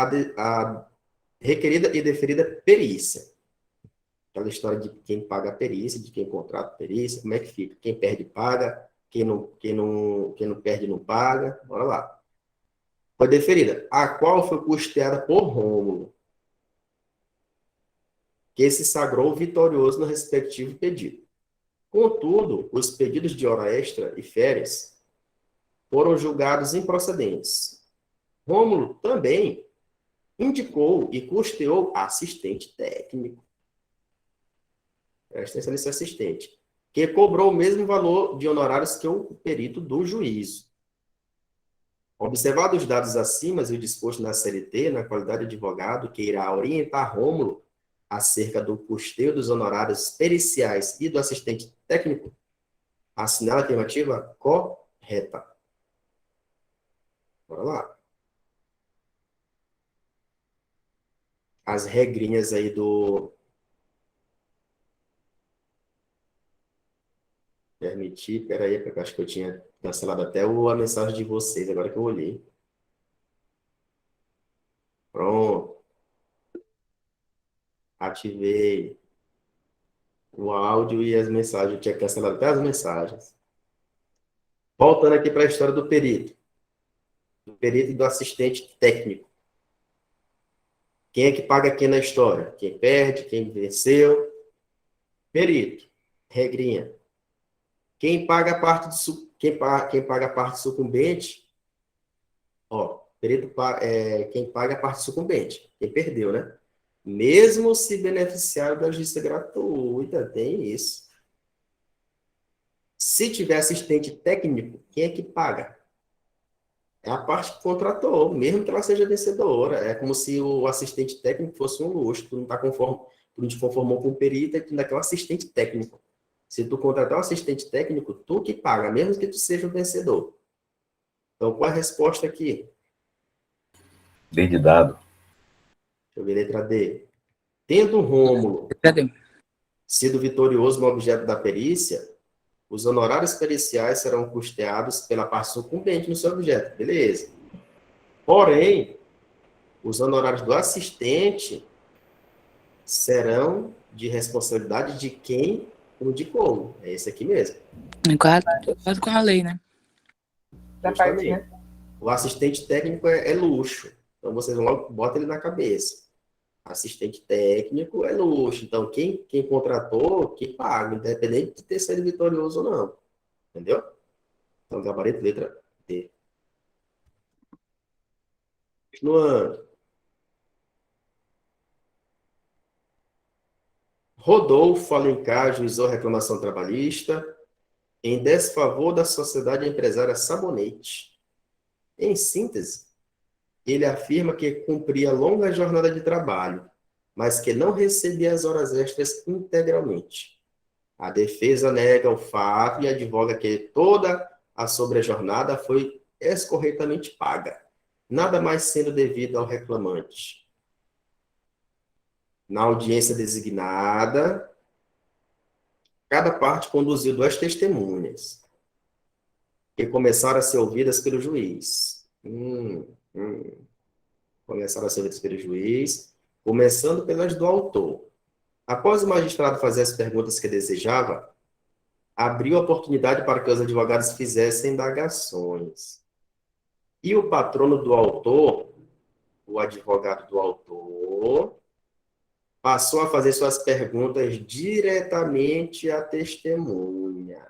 e deferida perícia. Aquela história de quem paga a perícia, de quem contrata a perícia, como é que fica? Quem perde, paga. Quem não perde, não paga. Bora lá. Foi deferida. A qual foi custeada por Rômulo, que se sagrou vitorioso no respectivo pedido. Contudo, os pedidos de hora extra e férias foram julgados improcedentes. Rômulo também indicou e custeou assistente técnico. Presta atenção nesse assistente, que cobrou o mesmo valor de honorários que o perito do juízo. Observados os dados acima e o disposto na CLT, na qualidade de advogado, que irá orientar Rômulo acerca do custeio dos honorários periciais e do assistente técnico, assinala a afirmativa correta. Bora lá. As regrinhas aí do... Permitir, peraí, porque eu acho que eu tinha cancelado até a mensagem de vocês, agora que eu olhei. Pronto. Ativei o áudio e as mensagens. Eu tinha cancelado até as mensagens. Voltando aqui para a história do perito. Do perito e do assistente técnico. Quem é que paga quem na história? Quem perde, quem venceu. Perito. Regrinha. Quem paga a parte sucumbente, perito, quem paga a parte sucumbente, quem perdeu, né? Mesmo se beneficiário da justiça gratuita, tem isso. Se tiver assistente técnico, quem é que paga? É a parte que contratou, mesmo que ela seja vencedora. É como se o assistente técnico fosse um luxo, tu não te conformou com o perito, e tu ainda quer um assistente técnico. Se tu contratar um assistente técnico, tu que paga, mesmo que tu seja o vencedor. Então, qual é a resposta aqui? D de dado. Deixa eu ver, letra D. Tendo Rômulo Cadê? sido vitorioso no objeto da perícia, os honorários periciais serão custeados pela parte sucumbente no seu objeto. Beleza. Porém, os honorários do assistente serão de responsabilidade de quem o indicou. É esse aqui mesmo. Quase com a lei, né? Da parte, né? O assistente técnico é luxo. Então, vocês logo botam ele na cabeça. Assistente técnico é luxo. Então, quem contratou, que paga, independente de ter sido vitorioso ou não. Entendeu? Então, gabarito, letra D. Continuando. Rodolfo Alencar ajuizou reclamação trabalhista em desfavor da sociedade empresária Sabonete. Em síntese, ele afirma que cumpria longa jornada de trabalho, mas que não recebia as horas extras integralmente. A defesa nega o fato e advoga que toda a sobrejornada foi escorretamente paga, nada mais sendo devido ao reclamante. Na audiência designada, cada parte conduziu 2 testemunhas, que começaram a ser ouvidas pelo juiz. Começaram a ser ouvidas pelo juiz, começando pelas do autor. Após o magistrado fazer as perguntas que desejava, abriu a oportunidade para que os advogados fizessem indagações. E o patrono do autor, o advogado do autor, passou a fazer suas perguntas diretamente à testemunha.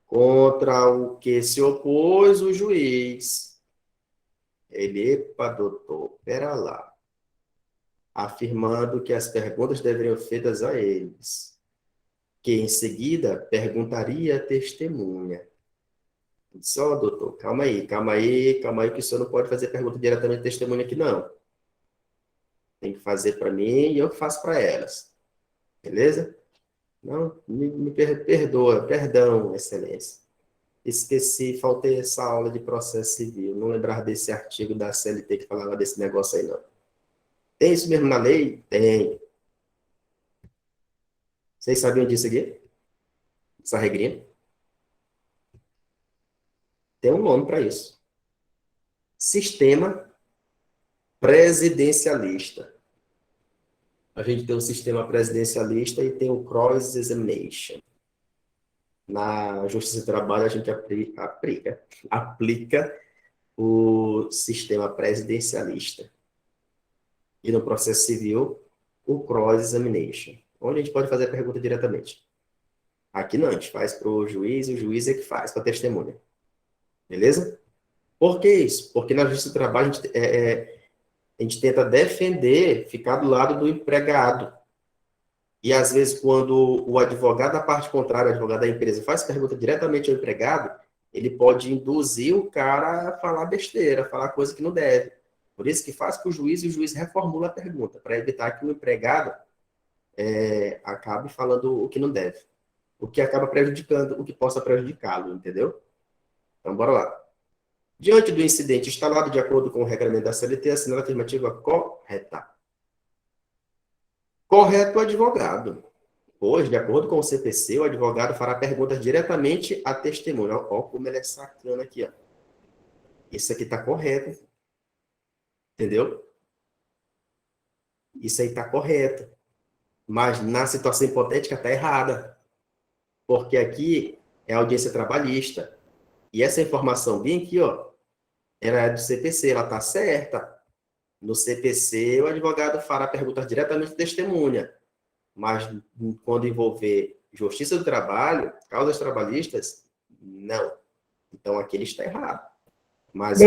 Contra o que se opôs o juiz. Ele, epa, doutor, pera lá. Afirmando que as perguntas deveriam ser feitas a eles. Que, em seguida, perguntaria à testemunha. Disse, ó, doutor, calma aí, que o senhor não pode fazer pergunta diretamente à testemunha aqui, não. Tem que fazer para mim e eu faço para elas. Beleza? Não, me perdoa, perdão, excelência. Esqueci, faltei essa aula de processo civil. Não lembrar desse artigo da CLT que falava desse negócio aí, não. Tem isso mesmo na lei? Tem. Vocês sabiam disso aqui? Essa regrinha? Tem um nome para isso. Sistema presidencialista. A gente tem o sistema presidencialista e tem o cross-examination. Na Justiça do Trabalho, a gente aplica o sistema presidencialista. E no processo civil, o cross-examination, onde a gente pode fazer a pergunta diretamente. Aqui não, a gente faz para o juiz é que faz para a testemunha. Beleza? Por que isso? Porque na Justiça do Trabalho, a gente tenta defender, ficar do lado do empregado. E, às vezes, quando o advogado da parte contrária, o advogado da empresa, faz pergunta diretamente ao empregado, ele pode induzir o cara a falar besteira, a falar coisa que não deve. Por isso que faz para o juiz, e o juiz reformula a pergunta, para evitar que o empregado acabe falando o que não deve. O que acaba prejudicando, o que possa prejudicá-lo, entendeu? Então, bora lá. Diante do incidente instalado de acordo com o regulamento da CLT, assinala a afirmativa correta. Correto o advogado. Pois, de acordo com o CPC, o advogado fará perguntas diretamente à testemunha. Olha como ele é sacana aqui, ó. Isso aqui está correto. Entendeu? Isso aí está correto. Mas na situação hipotética está errada. Porque aqui é audiência trabalhista. E essa informação bem aqui, ó, era do CPC, ela está certa. No CPC, o advogado fará perguntas diretamente à testemunha. Mas quando envolver Justiça do Trabalho, causas trabalhistas, não. Então aqui ele está errado. Mas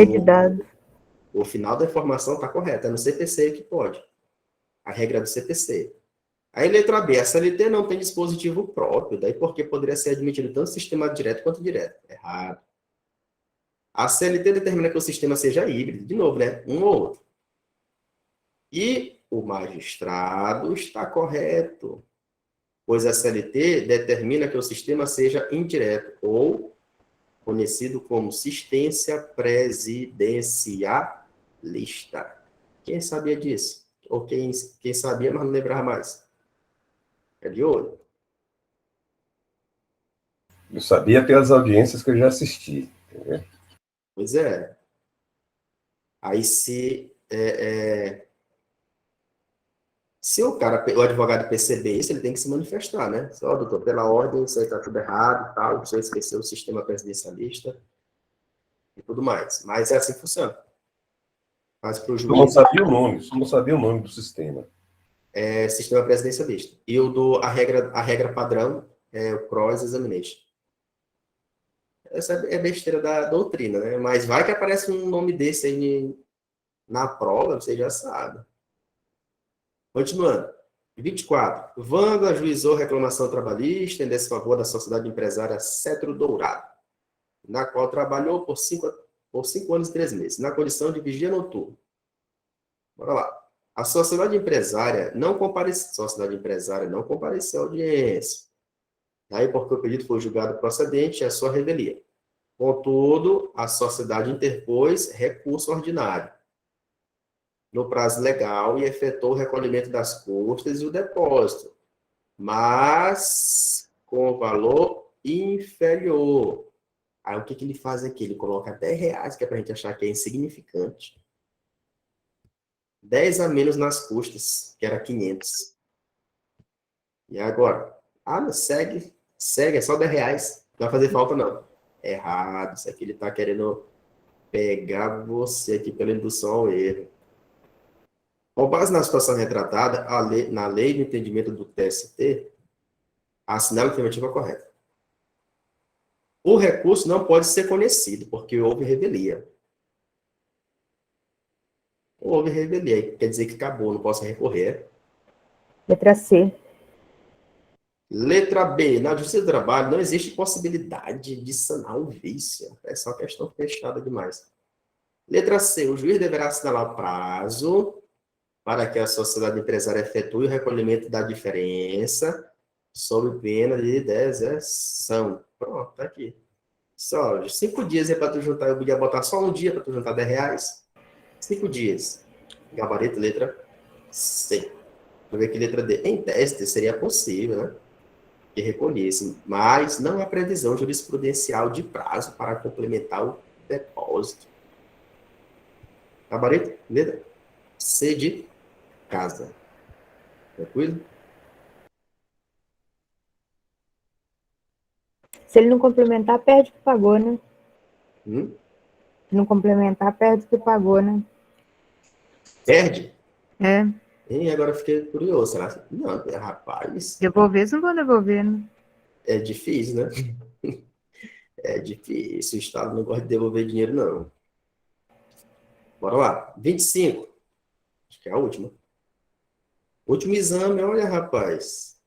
o final da informação está correto. É no CPC que pode. A regra do CPC. Aí, letra B, a CLT não tem dispositivo próprio, daí porque poderia ser admitido tanto sistema direto quanto indireto. Errado. A CLT determina que o sistema seja híbrido, de novo, né? Um ou outro. E o magistrado está correto, pois a CLT determina que o sistema seja indireto ou conhecido como assistência presidencialista. Quem sabia disso? Ou quem sabia, mas não lembrava mais? É de olho. Eu sabia pelas audiências que eu já assisti. Entendeu? Pois é. Aí se o advogado perceber isso, ele tem que se manifestar, né? Ó, doutor, pela ordem, isso aí está tudo errado e tal, o senhor esqueceu o sistema presidencialista e tudo mais. Mas é assim que funciona. Mas para o Eu não juiz, sabia o nome, só não sabia o nome do sistema. é sistema presidencialista. E a regra padrão é o cross-examination. Essa é besteira da doutrina, né? Mas vai que aparece um nome desse aí na prova, você já sabe. Continuando. 24. Vando ajuizou reclamação trabalhista em desfavor da sociedade empresária Cetro Dourado, na qual trabalhou por 5 anos e 3 meses, na condição de vigia noturno. Bora lá. A sociedade empresária não compareceu à audiência. Daí, porque o pedido foi julgado procedente, é sua revelia. Contudo, a sociedade interpôs recurso ordinário no prazo legal e efetuou o recolhimento das custas e o depósito, mas com valor inferior. Aí, o que ele faz aqui? Ele coloca R$10, que é para a gente achar que é insignificante. 10 a menos nas custas, que era 500. E agora? Segue, é só R$10. Não vai fazer falta, não. Errado, isso aqui ele está querendo pegar você aqui pela indução ao erro. Com base na situação retratada, na lei de entendimento do TST, assinala a afirmativa correta. O recurso não pode ser conhecido, porque houve revelia. Houve revelia, quer dizer que acabou, não posso recorrer. Letra C. Letra B. Na Justiça do Trabalho não existe possibilidade de sanar o vício. É só questão fechada demais. Letra C. O juiz deverá assinalar o prazo para que a sociedade empresária efetue o recolhimento da diferença sob pena de deserção. Pronto, tá aqui. Só 5 dias é para tu juntar, eu podia botar só um dia para tu juntar R$10. 5 dias. Gabarito, letra C. Deixa eu ver aqui, letra D. Em teste, seria possível, né? Que recolhesse, mas não há previsão jurisprudencial de prazo para complementar o depósito. Gabarito, letra C de casa. Tranquilo? Se ele não complementar, perde o que pagou, né? Se não complementar, perde o que pagou, né? Perde? É. E agora eu fiquei curioso. Será? Não, rapaz. Devolver, não vou devolver, né? É difícil, né? É difícil. O Estado não gosta de devolver dinheiro, não. Bora lá. 25. Acho que é a última. Último exame, olha, rapaz.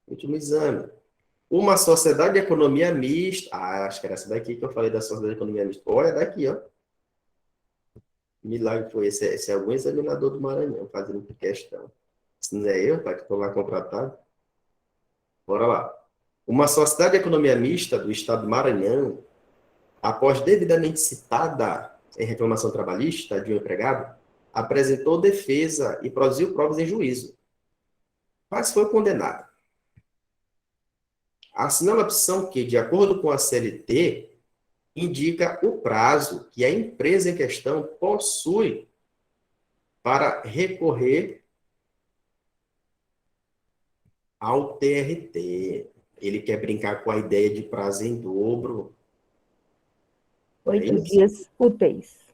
Último exame. Uma sociedade de economia mista. Acho que era essa daqui que eu falei da sociedade de economia mista. Olha, daqui, ó. Milagre foi esse. Esse é algum examinador do Maranhão fazendo questão. Se não é eu, tá? Que estou lá contratado. Bora lá. Uma sociedade de economia mista do estado do Maranhão, após devidamente citada em reclamação trabalhista de um empregado, apresentou defesa e produziu provas em juízo, mas foi condenado. Assinala a opção que, de acordo com a CLT, indica o prazo que a empresa em questão possui para recorrer ao TRT. Ele quer brincar com a ideia de prazo em dobro. 8 dias úteis.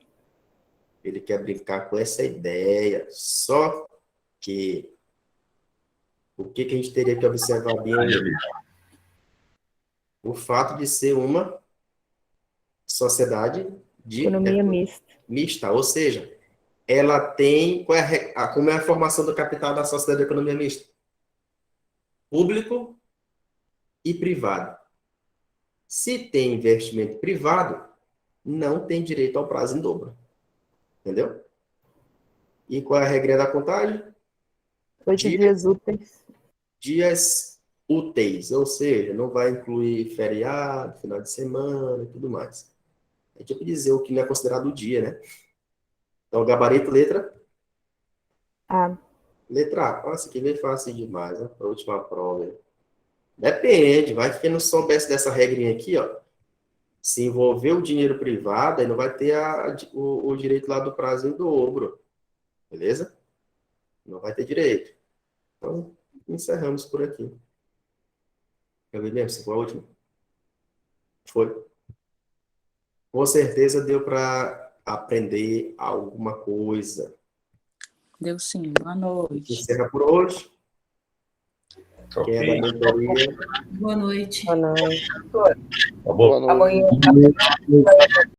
Ele quer brincar com essa ideia. Só que o que a gente teria que observar bem aí? O fato de ser uma sociedade de economia mista. Ou seja, ela tem... como é a formação do capital da sociedade de economia mista? Público e privado. Se tem investimento privado, não tem direito ao prazo em dobro. Entendeu? E qual é a regra da contagem? 8 dias úteis. Dias úteis, ou seja, não vai incluir feriado, final de semana e tudo mais. A gente vai dizer o que não é considerado o dia, né? Então, gabarito, letra? A. Letra A. Nossa, que veio fácil demais, né? Para a última prova. Depende, vai que quem não soubesse dessa regrinha aqui, ó. Se envolver o dinheiro privado, aí não vai ter o direito lá do prazo em dobro. Beleza? Não vai ter direito. Então, encerramos por aqui. Eu me lembro, se foi a última? Foi. Com certeza deu para aprender alguma coisa. Deu sim. Boa noite. Encerra por hoje. Quem é da mentoria? Boa noite. Boa noite. Tá bom? Amanhã.